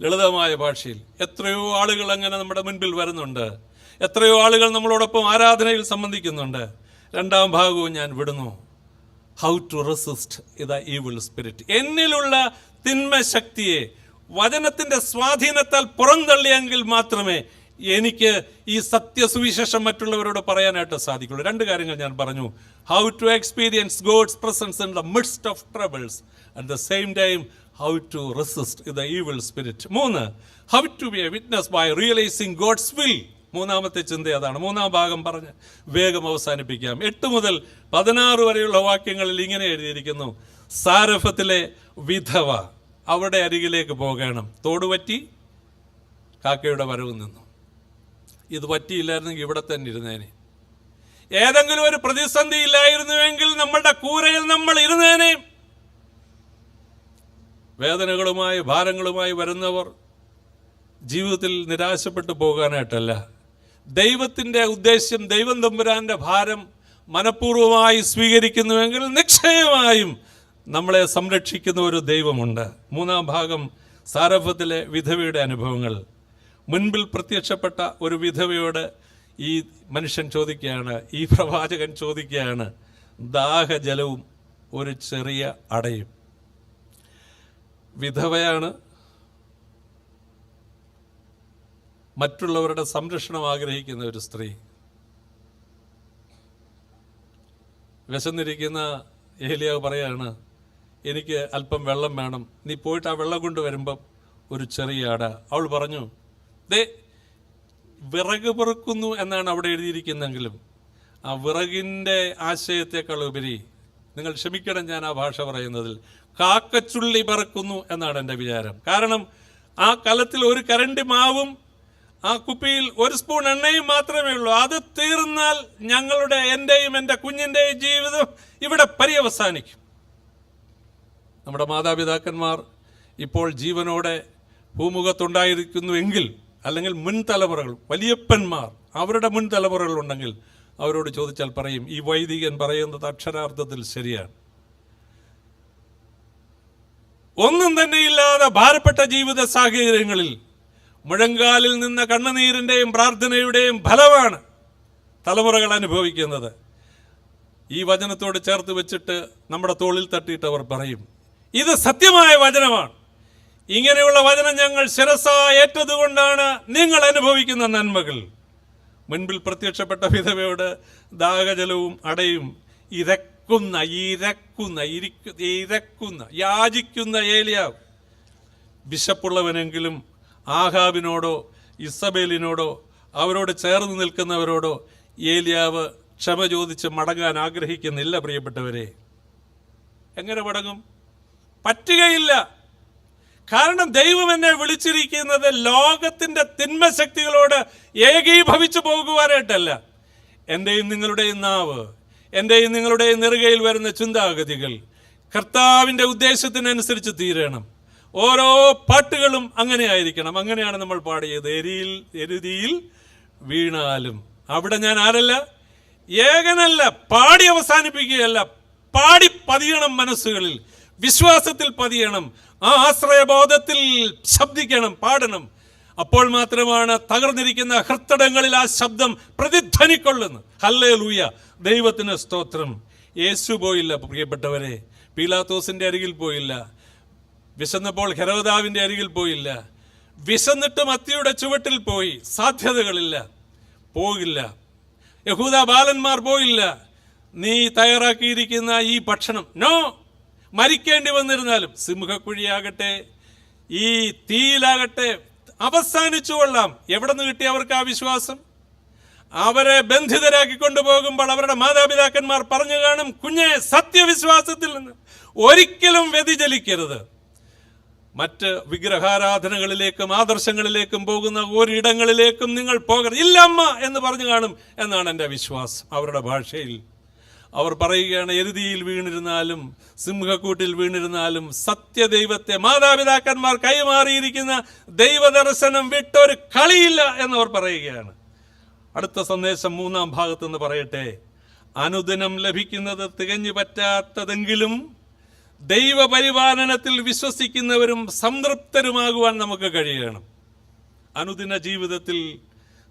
Speaker 1: ലളിതമായ ഭാഷയിൽ എത്രയോ ആളുകൾ അങ്ങനെ നമ്മുടെ മുൻപിൽ വരുന്നുണ്ട്, എത്രയോ ആളുകൾ നമ്മളോടൊപ്പം ആരാധനയിൽ സംബന്ധിക്കുന്നുണ്ട്. 2ാം ഭാഗവും ഞാൻ വിടുന്നു. How to resist the evil spirit. എന്നിലുള്ള തിന്മ ശക്തിയെ വചനത്തിൻ്റെ സ്വാധീനത്താൽ പുറന്തള്ളിയെങ്കിൽ മാത്രമേ എനിക്ക് ഈ സത്യസുവിശേഷം മറ്റുള്ളവരോട് പറയാനായിട്ട് സാധിക്കുള്ളൂ. 2 കാര്യങ്ങൾ ഞാൻ പറഞ്ഞു. How to experience God's presence in the midst of troubles at the same time how to resist the evil spirit. 3, how to be a witness by realising God's will. 3ാമത്തെ ചിന്ത അതാണ്. 3ാം ഭാഗം പറഞ്ഞ് വേഗം അവസാനിപ്പിക്കാം. 8 മുതൽ 16 വരെയുള്ള വാക്യങ്ങളിൽ ഇങ്ങനെ എഴുതിയിരിക്കുന്നു. സാരഫത്തിലെ വിധവ അവിടെ അരികിലേക്ക് പോകണം. തോടുപറ്റി, കാക്കയുടെ വരവ് നിന്നു. ഇത് പറ്റിയില്ലായിരുന്നെങ്കിൽ ഇവിടെ തന്നെ ഇരുന്നേനെ. ഏതെങ്കിലും ഒരു പ്രതിസന്ധി ഇല്ലായിരുന്നുവെങ്കിൽ നമ്മളുടെ കൂരയിൽ നമ്മൾ ഇരുന്നേനെ. വേദനകളുമായി ഭാരങ്ങളുമായി വരുന്നവർ ജീവിതത്തിൽ നിരാശപ്പെട്ടു പോകാനായിട്ടല്ല, ദൈവത്തിൻ്റെ ഉദ്ദേശ്യം, ദൈവം തമ്പുരാൻ്റെ ഭാരം മനഃപൂർവ്വമായി സ്വീകരിക്കുന്നുവെങ്കിൽ നിശ്ചയമായും നമ്മളെ സംരക്ഷിക്കുന്ന ഒരു ദൈവമുണ്ട്. 3ാം ഭാഗം സാരഫത്തിലെ വിധവയുടെ അനുഭവങ്ങൾ. മുൻപിൽ പ്രത്യക്ഷപ്പെട്ട ഒരു വിധവയോട് ഈ മനുഷ്യൻ ചോദിക്കുകയാണ്, ഈ പ്രവാചകൻ ചോദിക്കുകയാണ്, ദാഹജലവും ഒരു ചെറിയ അടയും. വിധവയാണ്, മറ്റുള്ളവരുടെ സംരക്ഷണം ആഗ്രഹിക്കുന്ന ഒരു സ്ത്രീ. വിശന്നിരിക്കുന്ന ഏലിയാവ് പറയാണ്, എനിക്ക് അല്പം വെള്ളം വേണം, നീ പോയിട്ട് ആ വെള്ളം കൊണ്ട് വരുമ്പം ഒരു ചെറിയ അട. അവൾ പറഞ്ഞു, ദേ വിറക് പെറുക്കുന്നു എന്നാണ് അവിടെ എഴുതിയിരിക്കുന്നെങ്കിലും ആ വിറകിൻ്റെ ആശയത്തെക്കാൾ ഉപരി, നിങ്ങൾ ക്ഷമിക്കണം ഞാൻ ആ ഭാഷ പറയുന്നതിൽ, കാക്കച്ചുള്ളി പെറുക്കുന്നു എന്നാണ് എൻ്റെ വിചാരം. കാരണം ആ കലത്തിൽ ഒരു കരണ്ടി മാവും ആ കുപ്പിയിൽ 1 സ്പൂൺ എണ്ണയും മാത്രമേ ഉള്ളൂ. അത് തീർന്നാൽ എൻ്റെയും എൻ്റെ കുഞ്ഞിൻ്റെയും ജീവിതം ഇവിടെ പര്യവസാനിക്കും. നമ്മുടെ മാതാപിതാക്കന്മാർ ഇപ്പോൾ ജീവനോടെ ഭൂമുഖത്തുണ്ടായിരിക്കുന്നുവെങ്കിൽ, അല്ലെങ്കിൽ മുൻ തലമുറകൾ, വലിയപ്പന്മാർ, അവരുടെ മുൻ തലമുറകളുണ്ടെങ്കിൽ അവരോട് ചോദിച്ചാൽ പറയും, ഈ വൈദികൻ പറയുന്നത് അക്ഷരാർത്ഥത്തിൽ ശരിയാണ്. ഒന്നും തന്നെ ഇല്ലാതെ ഭാരപ്പെട്ട ജീവിത സാഹചര്യങ്ങളിൽ മുഴങ്കാലിൽ നിന്ന കണ്ണുനീരിൻ്റെയും പ്രാർത്ഥനയുടെയും ഫലമാണ് തലമുറകൾ അനുഭവിക്കുന്നത്. ഈ വചനത്തോട് ചേർത്ത് വെച്ചിട്ട് നമ്മുടെ തോളിൽ തട്ടിയിട്ട് അവർ പറയും, ഇത് സത്യമായ വചനമാണ്. ഇങ്ങനെയുള്ള വചനം ഞങ്ങൾ ശിരസായി ഏറ്റതുകൊണ്ടാണ് നിങ്ങൾ അനുഭവിക്കുന്ന നന്മകൾ. മുൻപിൽ പ്രത്യക്ഷപ്പെട്ട വിധവയോട് ദാഹജലവും അടയും യാചിക്കുന്ന ഏലിയാവ്. വിശപ്പുള്ളവനെങ്കിലും ആഹാബിനോടോ ഇസബേലിനോടോ അവരോട് ചേർന്ന് നിൽക്കുന്നവരോടോ ഏലിയാവ് ക്ഷമ ചോദിച്ച് മടങ്ങാൻ ആഗ്രഹിക്കുന്നില്ല. പ്രിയപ്പെട്ടവരെ, എങ്ങനെ മടങ്ങും? പറ്റുകയില്ല. കാരണം ദൈവം എന്നെ വിളിച്ചിരിക്കുന്നത് ലോകത്തിൻ്റെ തിന്മശക്തികളോട് ഏകീഭവിച്ചു പോകുവാനായിട്ടല്ല. എൻ്റെയും നിങ്ങളുടെയും നാവ്, എൻ്റെയും നിങ്ങളുടെയും നെറുകയിൽ വരുന്ന ചിന്താഗതികൾ കർത്താവിൻ്റെ ഉദ്ദേശത്തിനനുസരിച്ച് തീരണം. ഓരോ പാട്ടുകളും അങ്ങനെ ആയിരിക്കണം. അങ്ങനെയാണ് നമ്മൾ പാടിയത്. എരുതിയിൽ വീണാലും. അവിടെ ഞാൻ ആരല്ല, ഏകനല്ല, പാടി അവസാനിപ്പിക്കുകയല്ല, പാടി പതിയണം, മനസ്സുകളിൽ വിശ്വാസത്തിൽ പതിയണം, ആ ആശ്രയബോധത്തിൽ ശബ്ദിക്കണം, പാടണം. അപ്പോൾ മാത്രമാണ് തകർന്നിരിക്കുന്ന ഹൃത്തടങ്ങളിൽ ആ ശബ്ദം പ്രതിധ്വനിക്കൊള്ളുന്നത്. ഹല്ലേലൂയ, ദൈവത്തിന് സ്തോത്രം. യേശു പോയില്ല പ്രിയപ്പെട്ടവരെ, പീലാത്തോസിന്റെ അരികിൽ പോയില്ല, വിശന്നപ്പോൾ ഹെരോദാവിന്റെ അരികിൽ പോയില്ല, വിശന്നിട്ട് മത്തിയുടെ ചുവട്ടിൽ പോയി. സാധ്യതകളില്ല, പോകില്ല. യഹൂദ ബാലന്മാർ പോയില്ല. നീ തയ്യാറാക്കിയിരിക്കുന്ന ഈ ഭക്ഷണം, നോ, മരിക്കേണ്ടി വന്നിരുന്നാലും, സിംഹക്കുഴിയാകട്ടെ ഈ തീയിലാകട്ടെ അവസാനിച്ചു കൊള്ളാം. എവിടെ നിന്ന് കിട്ടി അവർക്ക് ആ വിശ്വാസം? അവരെ ബന്ധിതരാക്കി കൊണ്ടുപോകുമ്പോൾ അവരുടെ മാതാപിതാക്കന്മാർ പറഞ്ഞു കാണും, കുഞ്ഞെ, സത്യവിശ്വാസത്തിൽ നിന്ന് ഒരിക്കലും വ്യതിചലിക്കരുത്. മറ്റ് വിഗ്രഹാരാധനകളിലേക്കും ആദർശങ്ങളിലേക്കും പോകുന്ന ഒരിടങ്ങളിലേക്കും നിങ്ങൾ പോകരുത്. ഇല്ല അമ്മ എന്ന് പറഞ്ഞു കാണും എന്നാണ് എൻ്റെ വിശ്വാസം. അവരുടെ ഭാഷയിൽ അവർ പറയുകയാണ്, എരുതിയിൽ വീണിരുന്നാലും സിംഹക്കൂട്ടിൽ വീണിരുന്നാലും സത്യദൈവത്തെ, മാതാപിതാക്കന്മാർ കൈമാറിയിരിക്കുന്ന ദൈവദർശനം വിട്ടൊരു കളിയില്ല എന്നവർ പറയുകയാണ്. അടുത്ത സന്ദേശം 3-ാം ഭാഗത്തുനിന്ന് പറയട്ടെ. അനുദിനം ലഭിക്കുന്നത് തികഞ്ഞു പറ്റാത്തതെങ്കിലും ദൈവപരിപാലനത്തിൽ വിശ്വസിക്കുന്നവരും സംതൃപ്തരുമാകുവാൻ നമുക്ക് കഴിയണം. അനുദിന ജീവിതത്തിൽ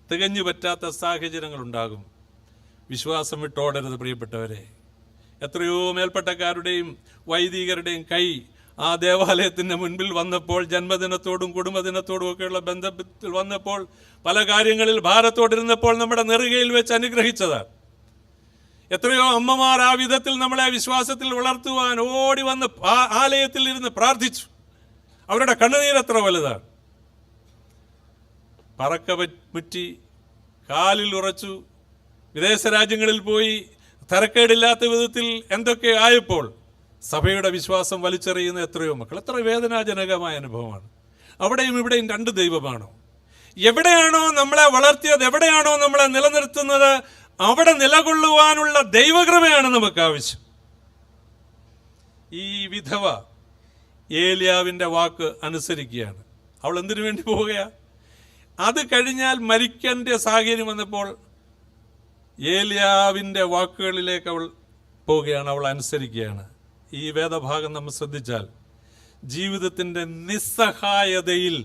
Speaker 1: തികഞ്ഞു പറ്റാത്ത സാഹചര്യങ്ങളുണ്ടാകും. വിശ്വാസം വിട്ടോടരുത് പ്രിയപ്പെട്ടവരെ. എത്രയോ മേൽപ്പട്ടക്കാരുടെയും വൈദികരുടെയും കൈ ആ ദേവാലയത്തിൻ്റെ മുൻപിൽ വന്നപ്പോൾ, ജന്മദിനത്തോടും കുടുംബദിനത്തോടും ഒക്കെയുള്ള ബന്ധത്തിൽ വന്നപ്പോൾ, പല കാര്യങ്ങളിൽ ഭാരത്തോടിരുന്നപ്പോൾ നമ്മുടെ നെറുകയിൽ വെച്ച് അനുഗ്രഹിച്ചതാണ്. എത്രയോ അമ്മമാർ ആ വിധത്തിൽ നമ്മളെ വിശ്വാസത്തിൽ വളർത്തുവാൻ ഓടി വന്ന് ആലയത്തിൽ ഇരുന്ന് പ്രാർത്ഥിച്ചു. അവരുടെ കണ്ണുനീരത്ര വലുതാണ്. പറക്ക മുറ്റി, കാലിൽ ഉറച്ചു, വിദേശ രാജ്യങ്ങളിൽ പോയി തരക്കേടില്ലാത്ത വിധത്തിൽ എന്തൊക്കെ ആയപ്പോൾ സഭയുടെ വിശ്വാസം വലിച്ചെറിയുന്ന എത്രയോ മക്കൾ. എത്ര വേദനാജനകമായ അനുഭവമാണ്. അവിടെയും ഇവിടെയും രണ്ട് ദൈവമാണോ? എവിടെയാണോ നമ്മളെ വളർത്തിയത്, എവിടെയാണോ നമ്മളെ നിലനിർത്തുന്നത്, അവിടെ നിലകൊള്ളുവാനുള്ള ദൈവകൃപയാണ് നമുക്ക് ആവശ്യം. ഈ വിധവ ഏലിയാവിൻ്റെ വാക്ക് അനുസരിക്കുകയാണ്. അവൾ എന്തിനു വേണ്ടി പോവുകയാ? അത് കഴിഞ്ഞാൽ മരിക്കേണ്ട സാഹചര്യം വന്നപ്പോൾ ഏലിയാവിൻ്റെ വാക്കുകളിലേക്ക് അവൾ പോവുകയാണ്, അവൾ അനുസരിക്കുകയാണ്. ഈ വേദഭാഗം നമ്മൾ ശ്രദ്ധിച്ചാൽ ജീവിതത്തിൻ്റെ നിസ്സഹായതയിൽ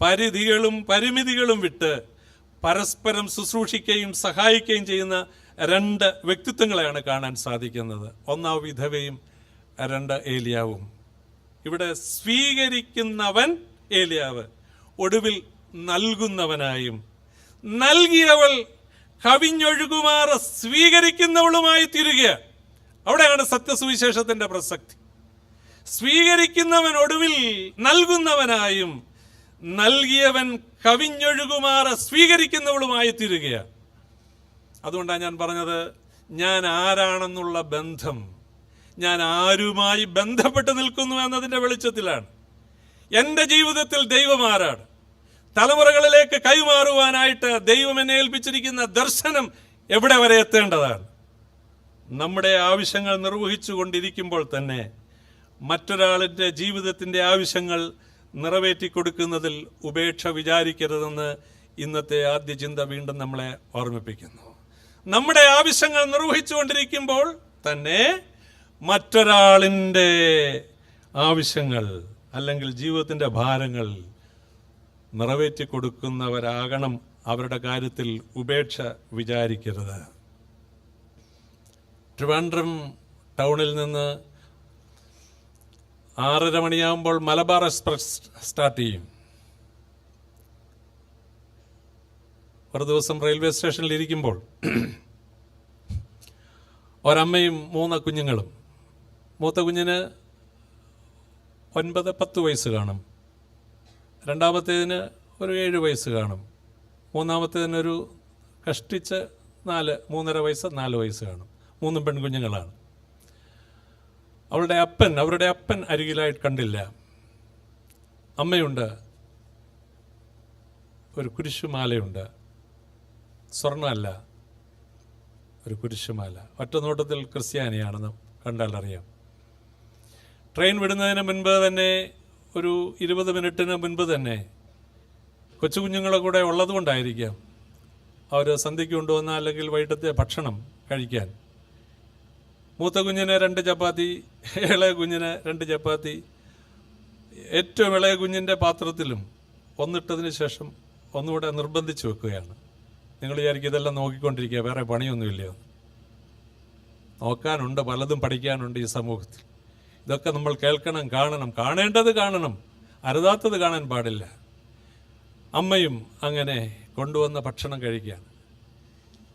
Speaker 1: പരിധികളും പരിമിതികളും വിട്ട് പരസ്പരം ശുശ്രൂഷിക്കുകയും സഹായിക്കുകയും ചെയ്യുന്ന രണ്ട് വ്യക്തിത്വങ്ങളെയാണ് കാണാൻ സാധിക്കുന്നത്. ഒന്നാം വിധവയും, രണ്ട് ഏലിയാവും. ഇവിടെ സ്വീകരിക്കുന്നവൻ ഏലിയാവ്, ഒടുവിൽ നൽകുന്നവനായും, നൽകിയവൾ കവിഞ്ഞൊഴുകുമാറ് സ്വീകരിക്കുന്നവളുമായി തീരുക. അവിടെയാണ് സത്യസുവിശേഷത്തിൻ്റെ പ്രസക്തി. സ്വീകരിക്കുന്നവൻ ഒടുവിൽ നൽകുന്നവനായും, നൽകിയവൻ കവിഞ്ഞൊഴുകുമാറ് സ്വീകരിക്കുന്നവളുമായി തീരുകയാണ്. അതുകൊണ്ടാണ് ഞാൻ പറഞ്ഞത്, ഞാൻ ആരാണെന്നുള്ള ബന്ധം, ഞാൻ ആരുമായി ബന്ധപ്പെട്ട് നിൽക്കുന്നു എന്നതിൻ്റെ വെളിച്ചത്തിലാണ്. എൻ്റെ ജീവിതത്തിൽ ദൈവം ആരാണ്, തലമുറകളിലേക്ക് കൈമാറുവാനായിട്ട് ദൈവം എന്നെ ഏൽപ്പിച്ചിരിക്കുന്ന ദർശനം എവിടെ വരെ എത്തേണ്ടതാണ്. നമ്മുടെ ആവശ്യങ്ങൾ നിർവഹിച്ചു കൊണ്ടിരിക്കുമ്പോൾ തന്നെ മറ്റൊരാളിൻ്റെ ജീവിതത്തിൻ്റെ ആവശ്യങ്ങൾ നിറവേറ്റി കൊടുക്കുന്നതിൽ ഉപേക്ഷ വിചാരിക്കരുതെന്ന് ഇന്നത്തെ ആദ്യ ചിന്ത വീണ്ടും നമ്മളെ ഓർമ്മിപ്പിക്കുന്നു. നമ്മുടെ ആവശ്യങ്ങൾ നിർവഹിച്ചു കൊണ്ടിരിക്കുമ്പോൾ തന്നെ മറ്റൊരാളിൻ്റെ ആവശ്യങ്ങൾ അല്ലെങ്കിൽ ജീവിതത്തിൻ്റെ ഭാരങ്ങൾ നിറവേറ്റി കൊടുക്കുന്നവരാകണം. അവരുടെ കാര്യത്തിൽ ഉപേക്ഷ വിചാരിക്കരുത്. ട്രിവാൻഡ്രം ടൗണിൽ നിന്ന് 6:30 മണിയാകുമ്പോൾ മലബാർ എക്സ്പ്രസ് സ്റ്റാർട്ട് ചെയ്യും. ഒരു ദിവസം റെയിൽവേ സ്റ്റേഷനിൽ ഇരിക്കുമ്പോൾ ഒരമ്മയും 3 കുഞ്ഞുങ്ങളും, മൂത്ത കുഞ്ഞിന് 9-10 വയസ്സ് കാണും, രണ്ടാമത്തേതിന് ഒരു 7 വയസ്സ് കാണും, മൂന്നാമത്തേതിനൊരു കഷ്ടിച്ച് 3.5 വയസ്സ് 4 വയസ്സ് കാണും. 3 പെൺകുഞ്ഞുങ്ങളാണ്. അവരുടെ അപ്പൻ അരികിലായിട്ട് കണ്ടില്ല. അമ്മയുണ്ട്, ഒരു കുരിശുമാലയുണ്ട്, സ്വർണ്ണമല്ല, ഒരു കുരിശുമാല. ഒറ്റ നോട്ടത്തിൽ ക്രിസ്ത്യാനിയാണെന്ന് കണ്ടാൽ അറിയാം. ട്രെയിൻ വിടുന്നതിന് മുൻപ് തന്നെ ഒരു 20 മിനിറ്റിന് മുൻപ് തന്നെ കൊച്ചു കുഞ്ഞുങ്ങളെ കൂടെ ഉള്ളതുകൊണ്ടായിരിക്കാം അവർ സന്ധ്യയ്ക്ക് കൊണ്ടുവന്ന അല്ലെങ്കിൽ വൈകിട്ടത്തെ ഭക്ഷണം കഴിക്കാൻ മൂത്ത കുഞ്ഞിന് 2 ചപ്പാത്തി, ഇളയ കുഞ്ഞിന് 2 ചപ്പാത്തി, ഏറ്റവും ഇളയ കുഞ്ഞിൻ്റെ പാത്രത്തിലും ഒന്നിട്ടതിന് ശേഷം ഒന്നുകൂടെ നിർബന്ധിച്ച് വെക്കുകയാണ്. നിങ്ങൾ വിചാരിക്കും ഇതെല്ലാം നോക്കിക്കൊണ്ടിരിക്കുക, വേറെ പണിയൊന്നുമില്ലയോ? നോക്കാനുണ്ട്, പലതും പഠിക്കാനുണ്ട് ഈ സമൂഹത്തിൽ. ഇതൊക്കെ നമ്മൾ കേൾക്കണം, കാണണം, കാണേണ്ടത് കാണണം, അരുതാത്തത് കാണാൻ പാടില്ല. അമ്മയും അങ്ങനെ കൊണ്ടുവന്ന ഭക്ഷണം കഴിക്കുകയാണ്.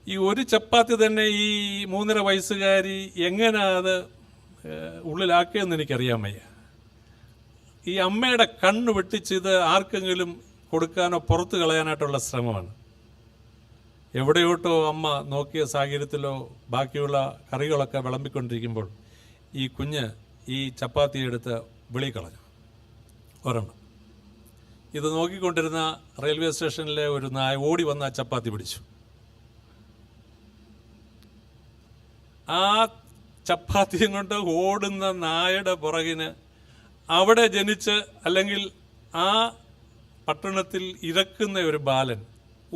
Speaker 1: ഈ ഒരു ചപ്പാത്തി തന്നെ ഈ 3.5 വയസ്സുകാരി എങ്ങനെ അത് ഉള്ളിലാക്കിയെന്ന് എനിക്കറിയാൻ വയ്യ. ഈ അമ്മയുടെ കണ്ണ് വെട്ടിച്ച് ഇത് ആർക്കെങ്കിലും കൊടുക്കാനോ പുറത്ത് കളയാനായിട്ടുള്ള ശ്രമമാണ്. എവിടെയോട്ടോ അമ്മ നോക്കിയ സാഹചര്യത്തിലോ ബാക്കിയുള്ള കറികളൊക്കെ വിളമ്പിക്കൊണ്ടിരിക്കുമ്പോൾ ഈ കുഞ്ഞ് ഈ ചപ്പാത്തി എടുത്ത് വെളി കളഞ്ഞു, ഒരെണ്ണം. ഇത് നോക്കിക്കൊണ്ടിരുന്ന റെയിൽവേ സ്റ്റേഷനിലെ ഒരു നായ ഓടി വന്ന് ആ ചപ്പാത്തി പിടിച്ചു. ആ ചപ്പാത്തിയും കൊണ്ട് ഓടുന്ന നായയുടെ പുറകിന് അവിടെ ജനിച്ച് അല്ലെങ്കിൽ ആ പട്ടണത്തിൽ ഇറക്കുന്ന ഒരു ബാലൻ,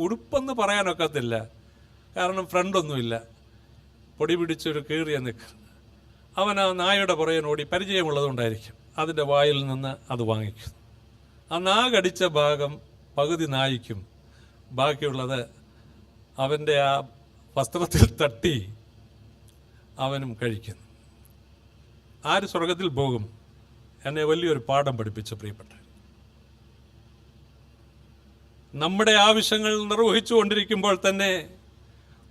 Speaker 1: ഉടുപ്പെന്ന് പറയാനൊക്കത്തില്ല, കാരണം ഫ്രണ്ടൊന്നുമില്ല, പൊടി പിടിച്ചൊരു കീറിയ നിൽക്കുക. അവൻ ആ നായയുടെ പുറകിനോടി, പരിചയമുള്ളതുകൊണ്ടായിരിക്കും, അതിൻ്റെ വായിൽ നിന്ന് അത് വാങ്ങിക്കുന്നു. ആ നാ കടിച്ച ഭാഗം പകുതി നായിക്കും, ബാക്കിയുള്ളത് അവൻ്റെ ആ വസ്ത്രത്തിൽ തട്ടി അവനും കഴിക്കുന്നു. ആര് സ്വർഗത്തിൽ പോകും? എന്നെ വലിയൊരു പാഠം പഠിപ്പിച്ച പ്രിയപ്പെട്ട, നമ്മുടെ ആവശ്യങ്ങൾ നിർവഹിച്ചു കൊണ്ടിരിക്കുമ്പോൾ തന്നെ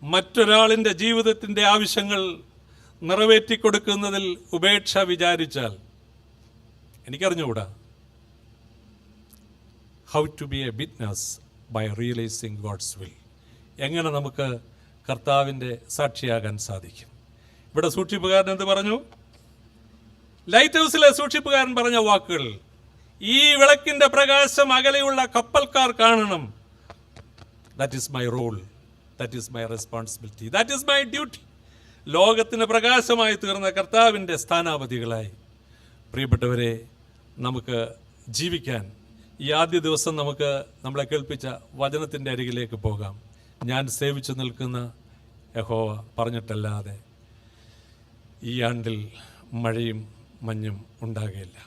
Speaker 1: മറ്റൊരാളിൻ്റെ ജീവിതത്തിൻ്റെ ആവശ്യങ്ങൾ നിറവേറ്റിക്കൊടുക്കുന്നതിൽ ഉപേക്ഷ വിചാരിച്ചാൽ എനിക്കറിഞ്ഞുകൂടാ. How to be a witness by realising God's will. എങ്ങനെ നമുക്ക് കർത്താവിൻ്റെ സാക്ഷിയാകാൻ സാധിക്കും? ഇവിടെ സൂക്ഷിപ്പുകാരൻ എന്ത് പറഞ്ഞു? ലൈറ്റ് ഹൗസിലെ സൂക്ഷിപ്പുകാരൻ പറഞ്ഞ വാക്കുകൾ, ഈ വിളക്കിൻ്റെ പ്രകാശം അകലെയുള്ള കപ്പൽക്കാർ കാണണം. That is my role, that is my responsibility, that is my duty. ലോകത്തിന് പ്രകാശമായി തീർന്ന കർത്താവിൻ്റെ സ്ഥാനാപതികളായി പ്രിയപ്പെട്ടവരെ നമുക്ക് ജീവിക്കാൻ ഈ ആദ്യ ദിവസം നമുക്ക് നമ്മളെ കേൾപ്പിച്ച വചനത്തിൻ്റെ അരികിലേക്ക് പോകാം. ഞാൻ സേവിച്ചു നിൽക്കുന്ന യഹോവ പറഞ്ഞിട്ടല്ലാതെ ഈ ആണ്ടിൽ മഴയും മഞ്ഞും ഉണ്ടാകുകയില്ല.